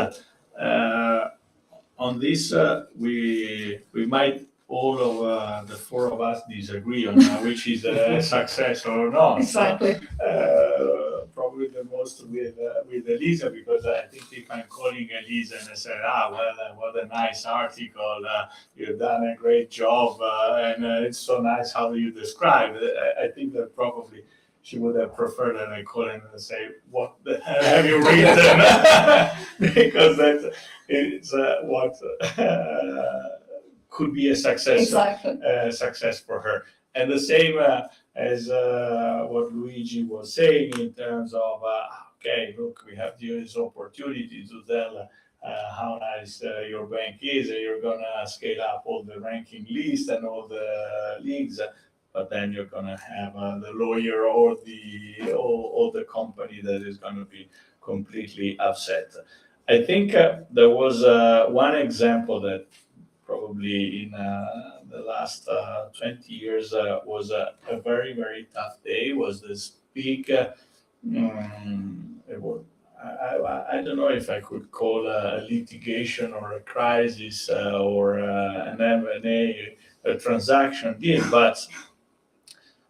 on this we might all of the 4 of us disagree on which is a success or not. Exactly. probably the most with Elisa, because I think if I'm calling Elisa and I say, what a nice article, you've done a great job, and it's so nice how you describe it. I think that probably she would have preferred that I call in and say, what the hell have you written? Because it's what could be a success, Exactly. Success for her. And the same as what Luigi was saying in terms of, okay, look, we have this opportunity to tell how nice your bank is, and you're going to scale up all the ranking lists and all the leagues, but then you're going to have the lawyer or the company that is going to be completely upset. I think there was one example that probably in the last 20 years was a very, very tough day. Was this big, I don't know if I could call a litigation or a crisis or an M&A transaction deal, but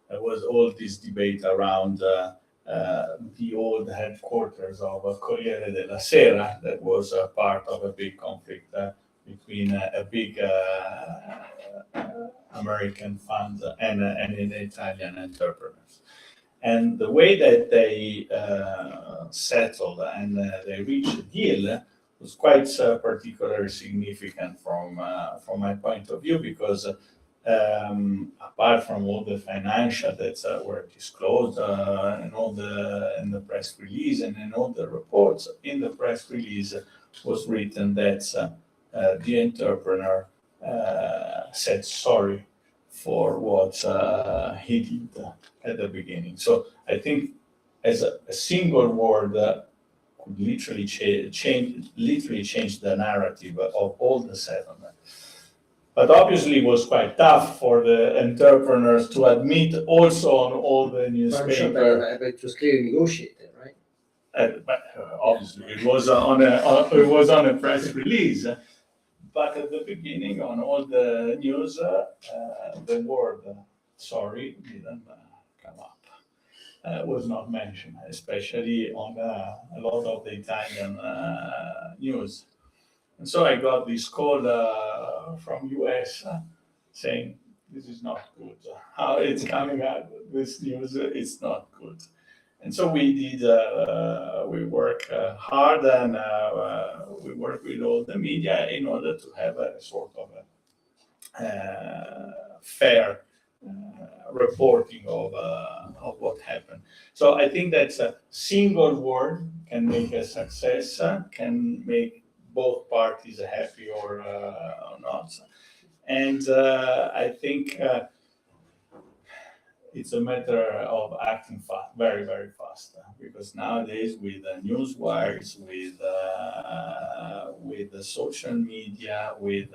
there was all this debate around the old headquarters of Corriere della Sera that was a part of a big conflict between a big American fund and an Italian entrepreneurs. And the way that they settled and they reached a deal was quite particularly significant from my point of view, because apart from all the financial that were disclosed and all in the press release and in all the reports, in the press release was written that the entrepreneur said sorry for what he did at the beginning. So I think as a single word could literally change the narrative of all the settlement. But obviously it was quite tough for the entrepreneurs to admit also on all the newspaper. But it was clearly negotiated, right? But obviously it was on a press release. But at the beginning, on all the news, the word sorry didn't come up. Was not mentioned, especially on a lot of the Italian news. And so I got this call from US saying, this is not good. How it's coming out, this news, it's not good. And so we did, we work hard and we work with all the media in order to have a sort of a fair reporting of what happened. So I think that a single word can make a success, can make both parties happy or not. And I think it's a matter of acting fast, very, very fast, because nowadays with the news wires, with the social media, with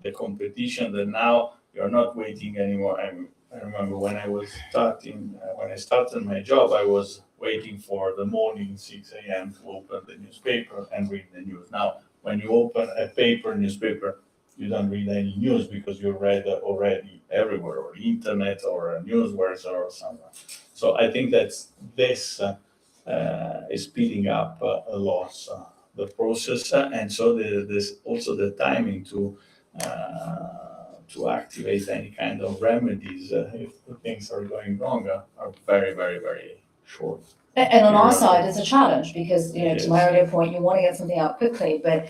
the competition, that now you're not waiting anymore. I remember when I started my job, I was waiting for the morning 6 a.m. to open the newspaper and read the news. Now, when you open a newspaper, you don't read any news because you read already everywhere, or internet, or newswires, or somewhere. So I think that this is speeding up a lot the process, and so there's also the timing to activate any kind of remedies if things are going wrong are very, very, very short. And on our side, it's a challenge because, Yes. to my earlier point, you want to get something out quickly, but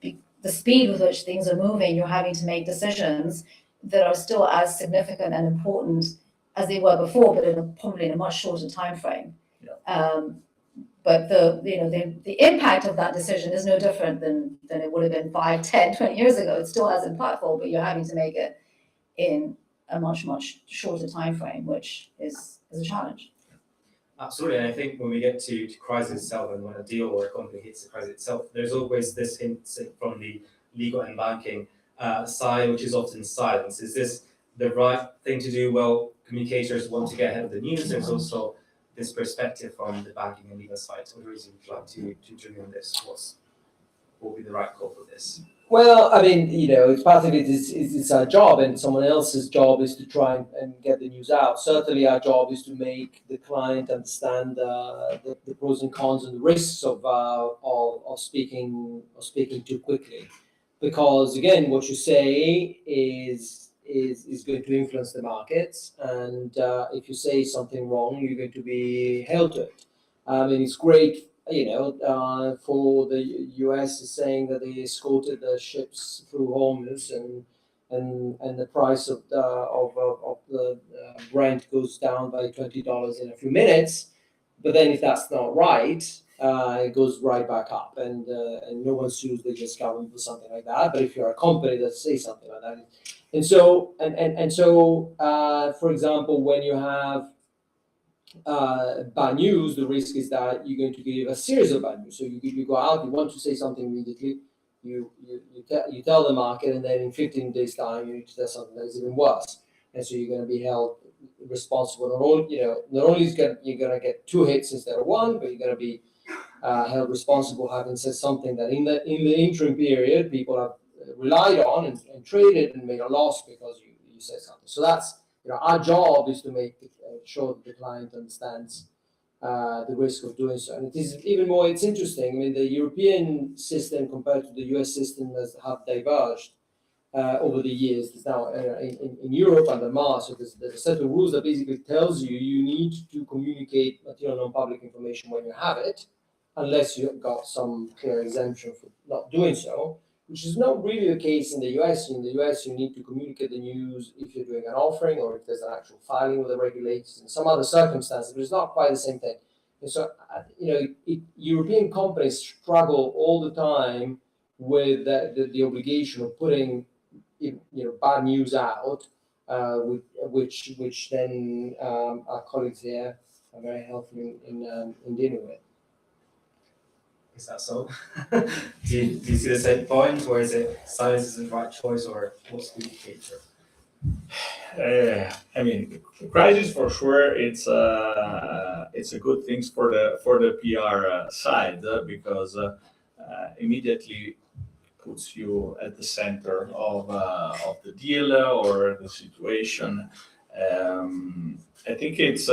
the speed with which things are moving, you're having to make decisions that are still as significant and important as they were before, but probably in a much shorter time frame. Yeah. But the impact of that decision is no different than it would have been 5, 10, 20 years ago. It's still as impactful, but you're having to make it in a much, much shorter time frame, which is a challenge. Absolutely, and I think when we get to crisis itself, and when a deal or a company hits the crisis itself, there's always this hint from the legal and banking side, which is often silence. Is this the right thing to do? Well, communicators want to get ahead of the news. There's also this perspective from the banking and legal side. So, Oderisio, would you like to join in on this? will be the right call for this? Well, I mean, it's part of it is our job, and someone else's job is to try and get the news out. Certainly, our job is to make the client understand the pros and cons and the risks of speaking too quickly, because again, what you say is going to influence the markets, and if you say something wrong, you're going to be held to it. I mean, it's great. For the US is saying that they escorted the ships through Hormuz, and the price of the Brent goes down by $20 in a few minutes. But then, if that's not right, it goes right back up, and no one sues the US government for something like that. But if you're a company that says something like that, and so for example, when you have bad news, the risk is that you're going to give a series of bad news. So you go out, you want to say something immediately, you tell the market, and then in 15 days time you need to tell something that is even worse, and so you're going to be held responsible. Not only you're going to get 2 hits instead of 1, but you're going to be held responsible having said something that in the interim period people have relied on and traded and made a loss because you said something. So that's our job is to make sure that the client understands the risk of doing so. And it is even more, it's interesting. I mean, the European system compared to the US system have diverged over the years. There's now in Europe under MAR, so there's a set of rules that basically tells you need to communicate material non-public information when you have it, unless you've got some clear exemption for not doing so, which is not really the case in the US. In the US, you need to communicate the news if you're doing an offering or if there's an actual filing with the regulators and some other circumstances, but it's not quite the same thing. And so, European companies struggle all the time with the obligation of putting, bad news out, which then our colleagues here are very helpful in dealing with. Is that so? do you see the same point, or is it silence is the right choice, or what's the indicator? I mean, crisis for sure. It's a good thing for the PR side because immediately puts you at the center of the deal or the situation. I think it's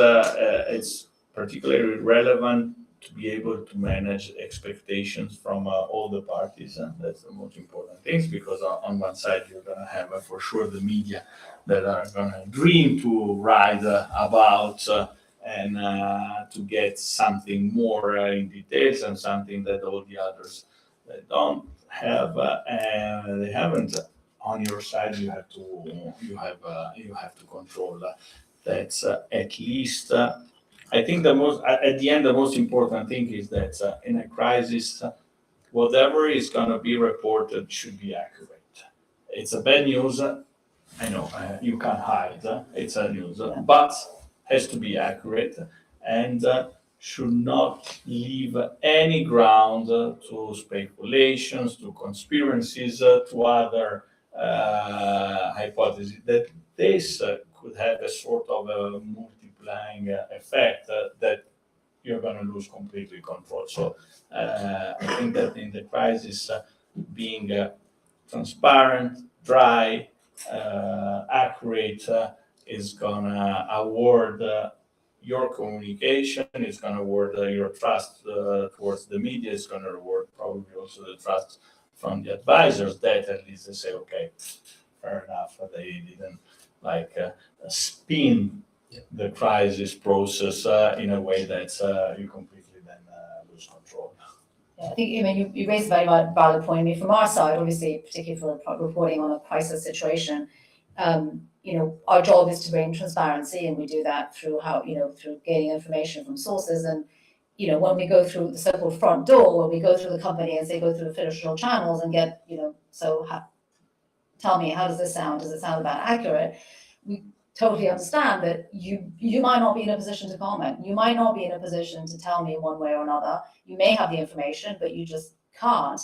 particularly relevant to be able to manage expectations from all the parties, and that's the most important things, because on one side you're going to have for sure the media that are going to dream to write about and to get something more in details, and something that all the others that don't have and they haven't. On your side, you have to control that's at least. I think at the end, the most important thing is that in a crisis, whatever is going to be reported should be accurate. It's a bad news. I know you can't hide. It's a news, but has to be accurate and should not leave any ground to speculations, to conspiracies, to other hypotheses. That this could have a sort of a multiplying effect that you're going to lose completely control. So I think that in the crisis, being transparent, dry, accurate is going to award your communication, is going to award your trust towards the media, is going to reward probably also the trust from the advisors, that at least they say, okay, fair enough, they didn't spin the crisis process in a way that you completely then lose control. Yeah, I think you raised a very valid point. I mean, from our side, obviously, particularly for reporting on a crisis situation, our job is to bring transparency, and we do that through through gaining information from sources. And when we go through the so-called front door, when we go through the company and say go through the traditional channels and get tell me, how does this sound? Does it sound about accurate? We totally understand that you might not be in a position to comment. You might not be in a position to tell me one way or another. You may have the information, but you just can't.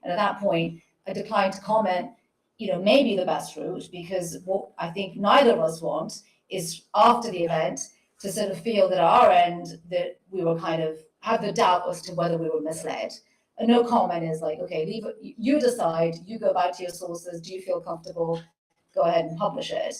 And at that point, a decline to comment, may be the best route, because what I think neither of us want is after the event to sort of feel that at our end that we were kind of have the doubt as to whether we were misled. a no comment is like, okay, leave it, you decide, you go back to your sources, do you feel comfortable, go ahead and publish it.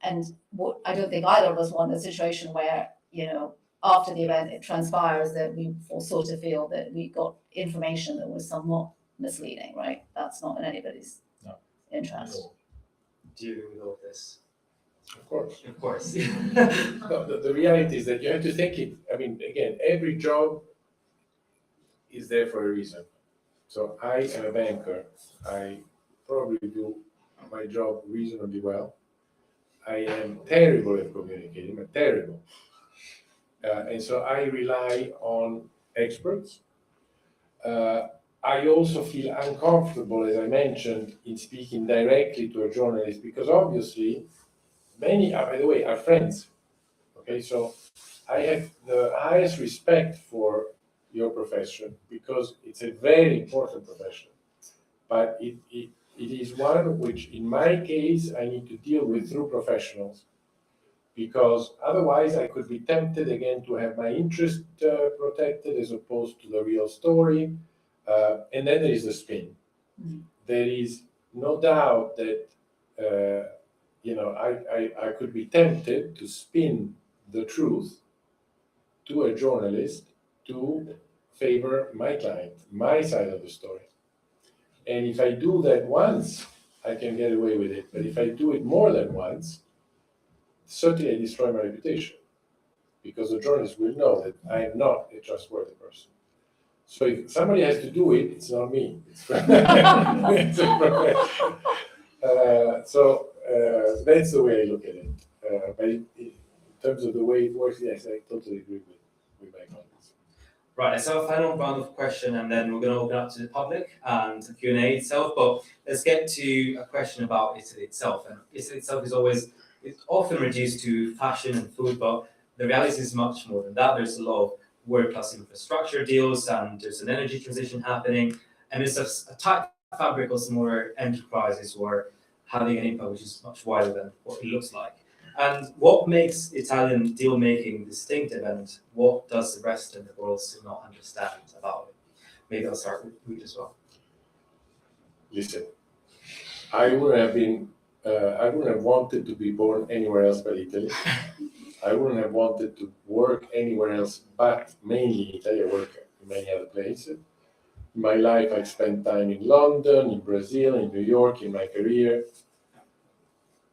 And what I don't think either of us want a situation where, you know, after the event it transpires that we sort of feel that we got information that was somewhat misleading, right? That's not in anybody's interest. Do you agree with all this? Of course. Of course. No, the reality is that you have to think it. I mean, again, every job is there for a reason. So I am a banker. I probably do my job reasonably well. I am terrible at communicating, but terrible. And so I rely on experts. I also feel uncomfortable, as I mentioned, in speaking directly to a journalist because obviously many, by the way, are friends. Okay, so I have the highest respect for your profession because it's a very important profession. But it is one which, in my case, I need to deal with through professionals because otherwise I could be tempted again to have my interest protected as opposed to the real story. And then there is the spin. Mm. There is no doubt that I could be tempted to spin the truth to a journalist to favor my client, my side of the story. And if I do that once, I can get away with it. But if I do it more than once, certainly I destroy my reputation because the journalist will know that I am not a trustworthy person. So if somebody has to do it, it's not me. It's a profession. That's the way I look at it. But in terms of the way it works, yes, I totally agree with my colleagues. Right, so a final round of question, and then we're going to open up to the public and the Q&A itself. But let's get to a question about Italy itself. And Italy itself it's often reduced to fashion and food, but the reality is much more than that. There's a lot of world-class infrastructure deals, and there's an energy transition happening, and it's a tight fabric of smaller enterprises who are having an impact which is much wider than what it looks like. And what makes Italian deal-making distinctive, and what does the rest of the world still not understand about it? Maybe I'll start with Luigi as well. Listen, I wouldn't have wanted to be born anywhere else but Italy. I wouldn't have wanted to work anywhere else but mainly Italy. I work in many other places. In my life, I've spent time in London, in Brazil, in New York, in my career.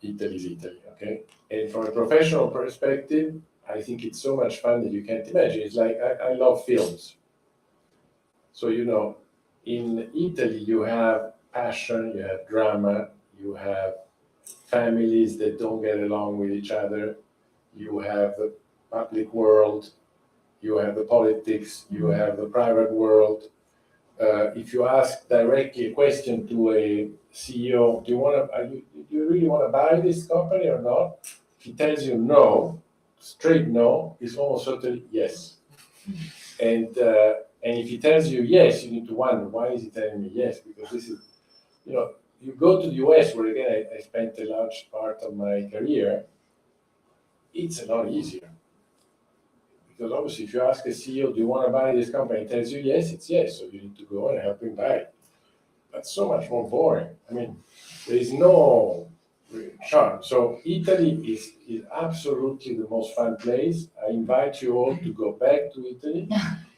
Italy is Italy, okay? And from a professional perspective, I think it's so much fun that you can't imagine. It's like, I love films. So, you know, in Italy, you have passion, you have drama, you have families that don't get along with each other, you have the public world, you have the politics, you have the private world. If you ask directly a question to a CEO, do you really want to buy this company or not? If he tells you no, straight no, it's almost certainly yes. And if he tells you yes, you need to wonder, why is he telling me yes? Because this is, you know, you go to the US, where again I spent a large part of my career, it's a lot easier. Because obviously, if you ask a CEO, do you want to buy this company? He tells you yes, it's yes. So you need to go and help him buy it. That's so much more boring. I mean, there is no charm. So Italy is absolutely the most fun place. I invite you all to go back to Italy,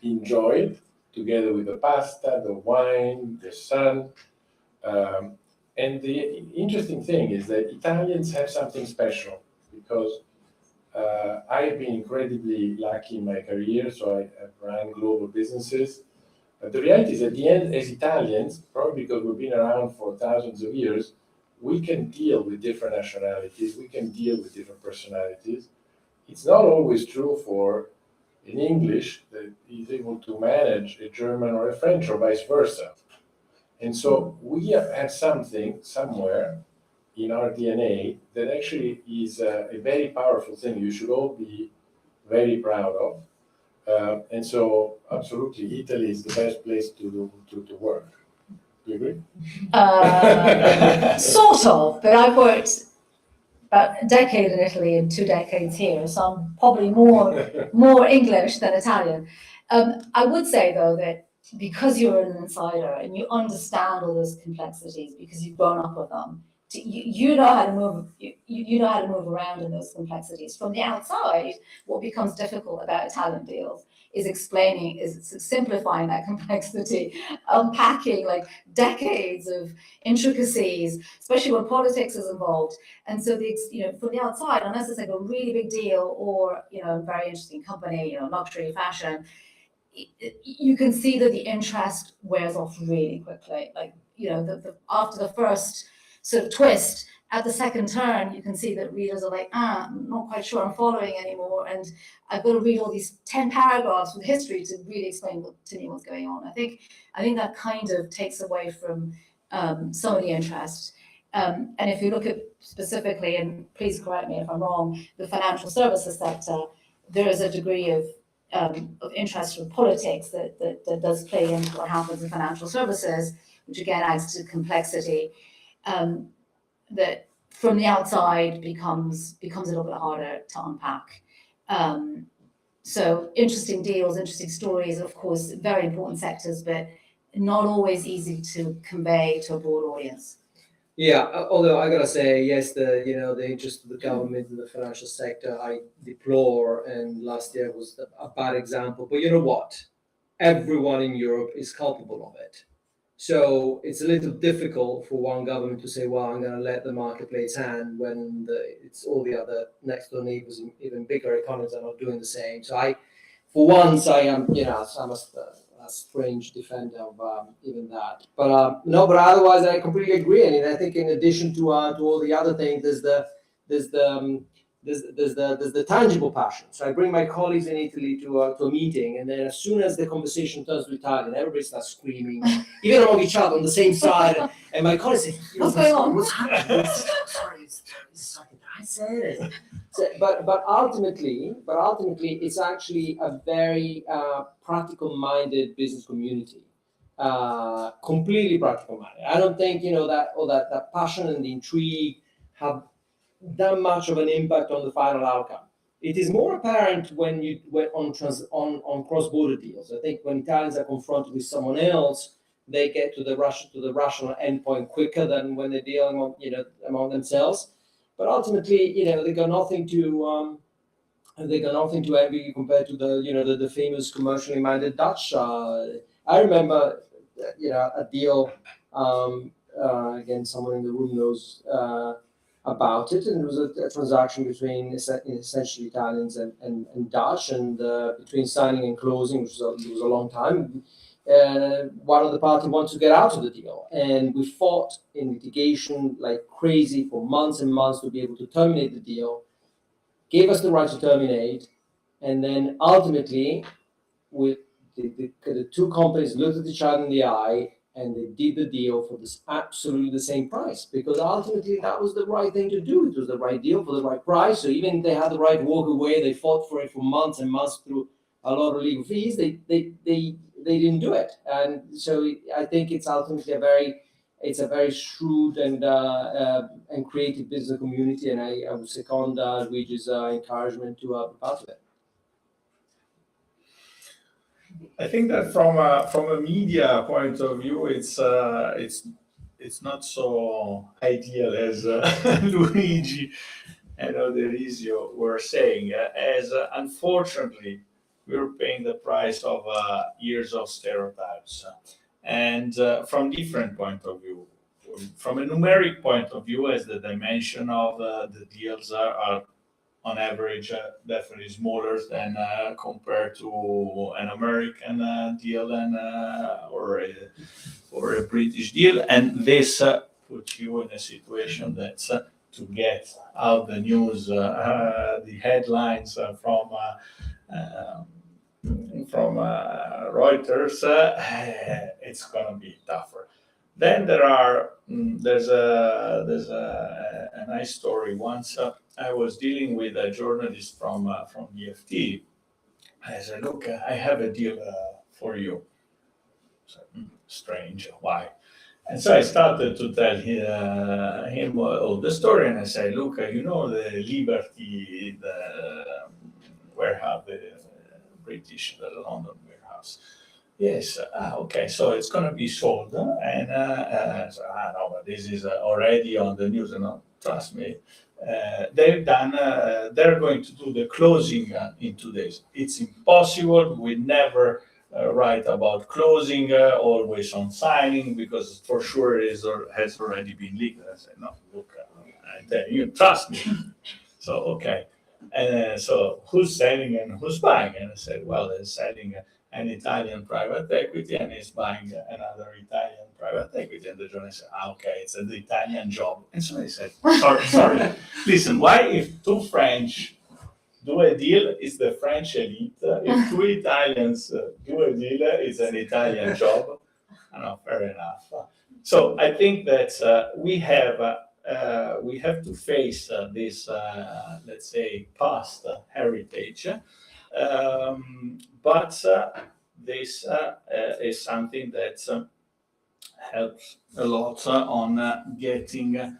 enjoy it, together with the pasta, the wine, the sun. And the interesting thing is that Italians have something special because I have been incredibly lucky in my career, so I've run global businesses. But the reality is, at the end, as Italians, probably because we've been around for thousands of years, we can deal with different nationalities, we can deal with different personalities. It's not always true for an English that is able to manage a German or a French or vice versa. And so we have something somewhere in our DNA that actually is a very powerful thing you should all be very proud of. And so absolutely, Italy is the best place to work. Do you agree? Sort of, but I've worked about a decade in Italy and 2 decades here, so I'm probably more English than Italian. I would say though that because you're an insider and you understand all those complexities because you've grown up with them, you know how to move. You know how to move around in those complexities. From the outside, what becomes difficult about Italian deals is simplifying that complexity, unpacking like decades of intricacies, especially when politics is involved. And so from the outside, unless it's like a really big deal or a very interesting company, luxury fashion, you can see that the interest wears off really quickly. Like, after the first sort of twist, at the second turn, you can see that readers are like, I'm not quite sure I'm following anymore. And I've got to read all these 10 paragraphs with history to really explain to me what's going on. I think that kind of takes away from some of the interest. And if you look at specifically, and please correct me if I'm wrong, the financial services sector, there is a degree of interest from politics that does play into what happens in financial services, which again adds to complexity. That from the outside becomes a little bit harder to unpack. So interesting deals, interesting stories, of course, very important sectors, but not always easy to convey to a broad audience. Yeah, although I gotta say, yes, the interest of the government in the financial sector, I deplore, and last year was a bad example. But you know what? Everyone in Europe is culpable of it. So it's a little difficult for one government to say, well, I'm going to let the market play its hand when it's all the other next door neighbors, even bigger economies, are not doing the same. So for once, I'm a strange defender of even that. But no, but otherwise, I completely agree. And I think in addition to all the other things, there's the tangible passion. So I bring my colleagues in Italy to a meeting, and then as soon as the conversation turns to Italian, everybody starts screaming, even among each other on the same side. And my colleagues say, What's going on? What's happening? Sorry, I said it. So, but ultimately, it's actually a very practical-minded business community. Completely practical-minded. I don't think that passion and the intrigue have that much of an impact on the final outcome. It is more apparent when on cross-border deals. I think when Italians are confronted with someone else, they get to the rational endpoint quicker than when they're dealing among themselves. But ultimately, they got nothing to envy compared to the famous commercially minded Dutch. I remember a deal. Again, someone in the room knows about it, and it was a transaction between essentially Italians and Dutch, and between signing and closing, which was a long time. One of the parties wanted to get out of the deal, and we fought in litigation like crazy for months and months to be able to terminate the deal. Gave us the right to terminate, and then ultimately, with the two companies looked at each other in the eye, and they did the deal for this absolutely the same price, because ultimately that was the right thing to do. It was the right deal for the right price. So even if they had the right to walk away, they fought for it for months and months through a lot of legal fees. They didn't do it, and so I think it's ultimately a very shrewd and creative business community, and I would second Luigi's encouragement to be part of it. I think that from a media point of view, it's not so ideal as Luigi and Oderisio were saying, as unfortunately we're paying the price of years of stereotypes, and from different point of view. From a numeric point of view, as the dimension of the deals are on average definitely smaller than compared to an American deal or a British deal, and this puts you in a situation that's to get out the news, the headlines from Reuters, it's going to be tougher. Then there's a nice story. Once I was dealing with a journalist from the FT. I said, "Look, I have a deal for you." So, strange, why? And so I started to tell him all the story, and I say, "Look, the Liberty, the warehouse, the British, the London warehouse. Yes, okay, so it's gonna be sold, and so, no, but this is already on the news, no, trust me. They're going to do the closing in 2 days. It's impossible, we never write about closing, always on signing, because for sure it has already been leaked. I said, no, look, I tell you, trust me. So, okay. And so who's selling and who's buying? And I said, well, they're selling an Italian private equity and is buying another Italian private equity. And the journalist said, okay, it's an Italian job. And so I said, sorry, listen, why if two French do a deal, it's the French elite. If two Italians do a deal, it's an Italian job. I know, fair enough. So I think that we have to face this, let's say, past heritage. But this is something that helps a lot on getting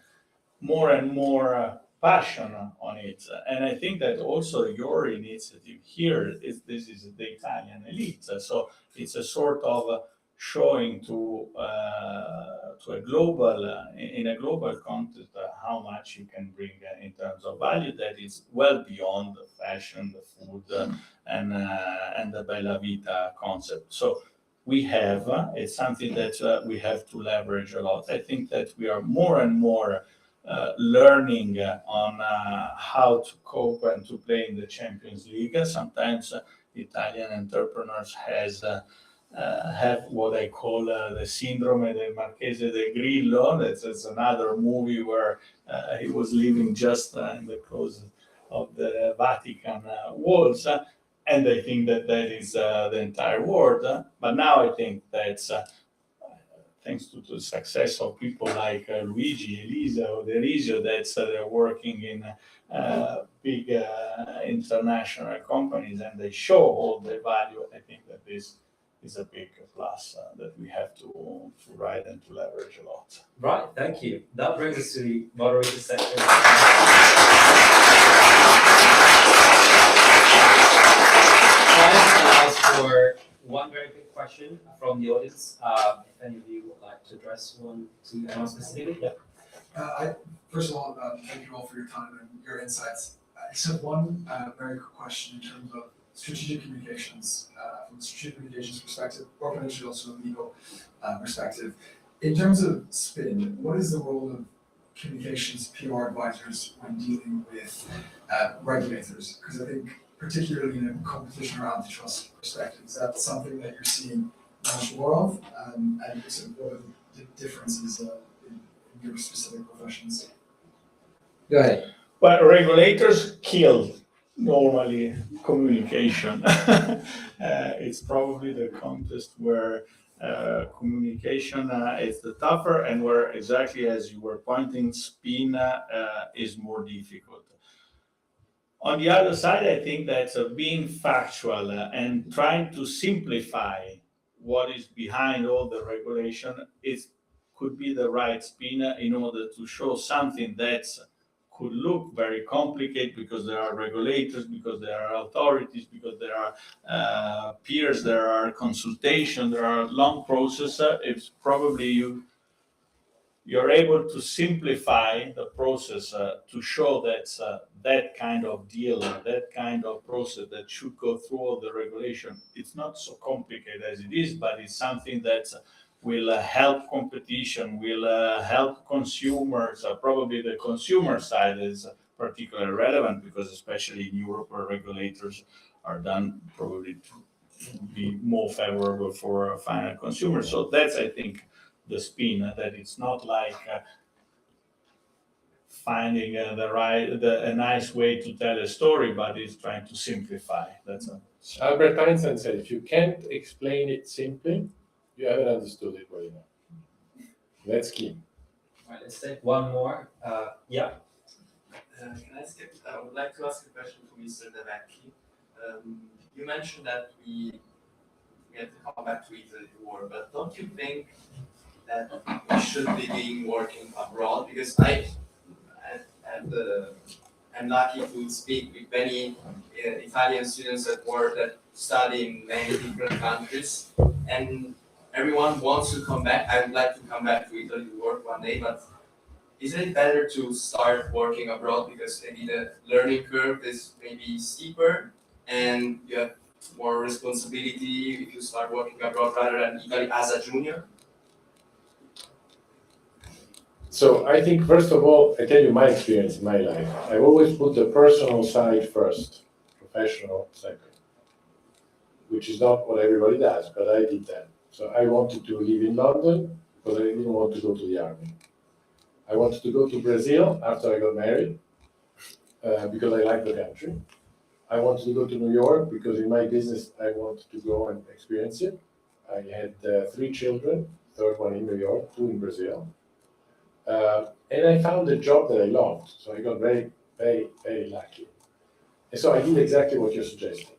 more and more passion on it. And I think that also your initiative here is this is the Italian elite. So it's a sort of showing to a global in a global context how much you can bring in terms of value that is well beyond the fashion, the food, and the Bella Vita concept. So we have it's something that we have to leverage a lot. I think that we are more and more learning on how to cope and to play in the Champions League. Sometimes Italian entrepreneurs have what I call the syndrome del Marchese del Grillo. That's another movie where he was living just in the close of the Vatican walls. And I think that is the entire world. But now I think that's thanks to the success of people like Luigi, Elisa, Oderisio, that they're working in big international companies and they show all the value. I think that this is a big plus that we have to ride and to leverage a lot. Right, thank you. That brings us to the moderator section. I ask for one very quick question from the audience. If any of you would like to address one to anyone specifically, yeah. First of all, thank you all for your time and your insights. I just have one very quick question in terms of strategic communications, from a strategic communications perspective, or potentially also a legal perspective. In terms of spin, what is the role of communications PR advisors when dealing with regulators? Because I think particularly in a competition or antitrust perspective, is that something that you're seeing much more of? And sort of what are the differences in your specific professions? Go ahead. But regulators kill normally communication. It's probably the contest where communication is the tougher and where exactly as you were pointing, spin is more difficult. On the other side, I think that being factual and trying to simplify what is behind all the regulation could be the right spin in order to show something that could look very complicated because there are regulators, because there are authorities, because there are peers, there are consultation, there are long processes. It's probably you're able to simplify the process to show that that kind of deal, that kind of process that should go through all the regulation, it's not so complicated as it is, but it's something that will help competition, will help consumers. Probably the consumer side is particularly relevant because especially in Europe where regulators are done probably to be more favorable for final consumers. So that's, I think, the spin, that it's not like finding a nice way to tell a story, but it's trying to simplify. Albert Einstein said, if you can't explain it simply, you haven't understood it well enough. That's key. All right, let's take one more. Yeah. I would like to ask a question to Mr. De Vecchi. You mentioned that we have to come back to Italy to war, but don't you think that we should be working abroad? Because I'm lucky to speak with many Italian students at work that study in many different countries, and everyone wants to come back. I would like to come back to Italy to work one day, but isn't it better to start working abroad because maybe the learning curve is maybe steeper and you have more responsibility if you start working abroad rather than Italy as a junior? So I think, first of all, I tell you my experience in my life. I've always put the personal side first, professional second, which is not what everybody does, but I did that. So I wanted to live in London because I didn't want to go to the army. I wanted to go to Brazil after I got married because I like the country. I wanted to go to New York because in my business I wanted to go and experience it. I had 3 children, third one in New York, 2 in Brazil. And I found a job that I loved, so I got very, very, very lucky. And so I did exactly what you're suggesting.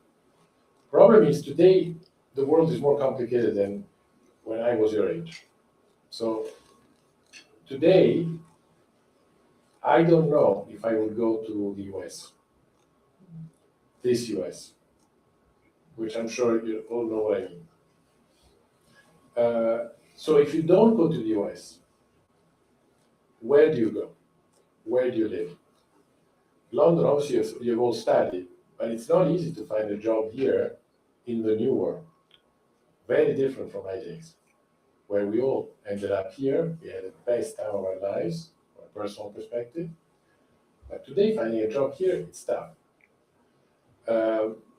Problem is today, the world is more complicated than when I was your age. So today, I don't know if I would go to the US, this US, which I'm sure you all know what I mean. So if you don't go to the US, where do you go? Where do you live? London, obviously, you've all studied, but it's not easy to find a job here in the new world. Very different from my days, where we all ended up here. We had the best time of our lives, from a personal perspective. But today, finding a job here, it's tough.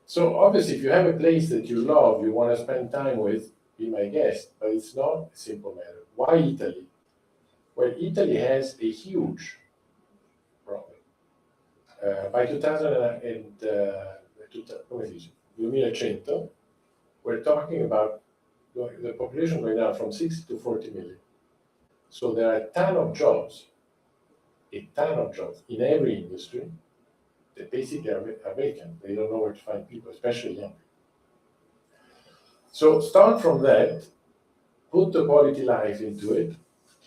So obviously, if you have a place that you love, you want to spend time with, be my guest, but it's not a simple matter. Why Italy? Well, Italy has a huge problem. By 2100, we're talking about the population going down from 60 to 40 million. So there are a ton of jobs in every industry that basically are vacant. They don't know where to find people, especially young people. So start from that, put the quality life into it,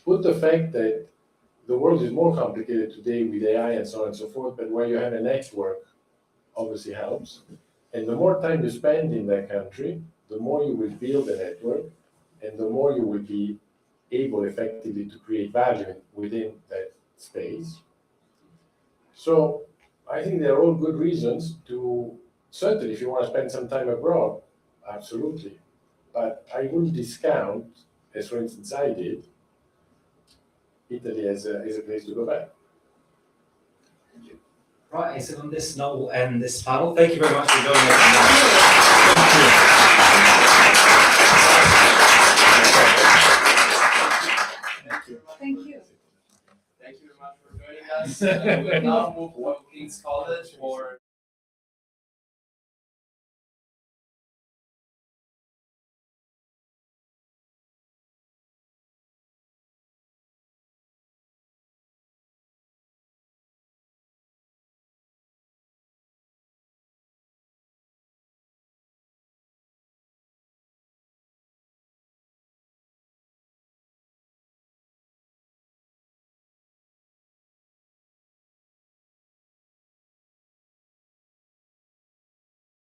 put the fact that the world is more complicated today with AI and so on and so forth, but where you have a network obviously helps. And the more time you spend in that country, the more you will build a network, and the more you will be able effectively to create value within that space. So I think they're all good reasons to, certainly if you want to spend some time abroad, absolutely. But I wouldn't discount, as for instance I did, Italy as a place to go back. Right, so on this note, we'll end this panel. Thank you very much for joining us. Thank you. Thank you very much for joining us. We'll now move to King's College for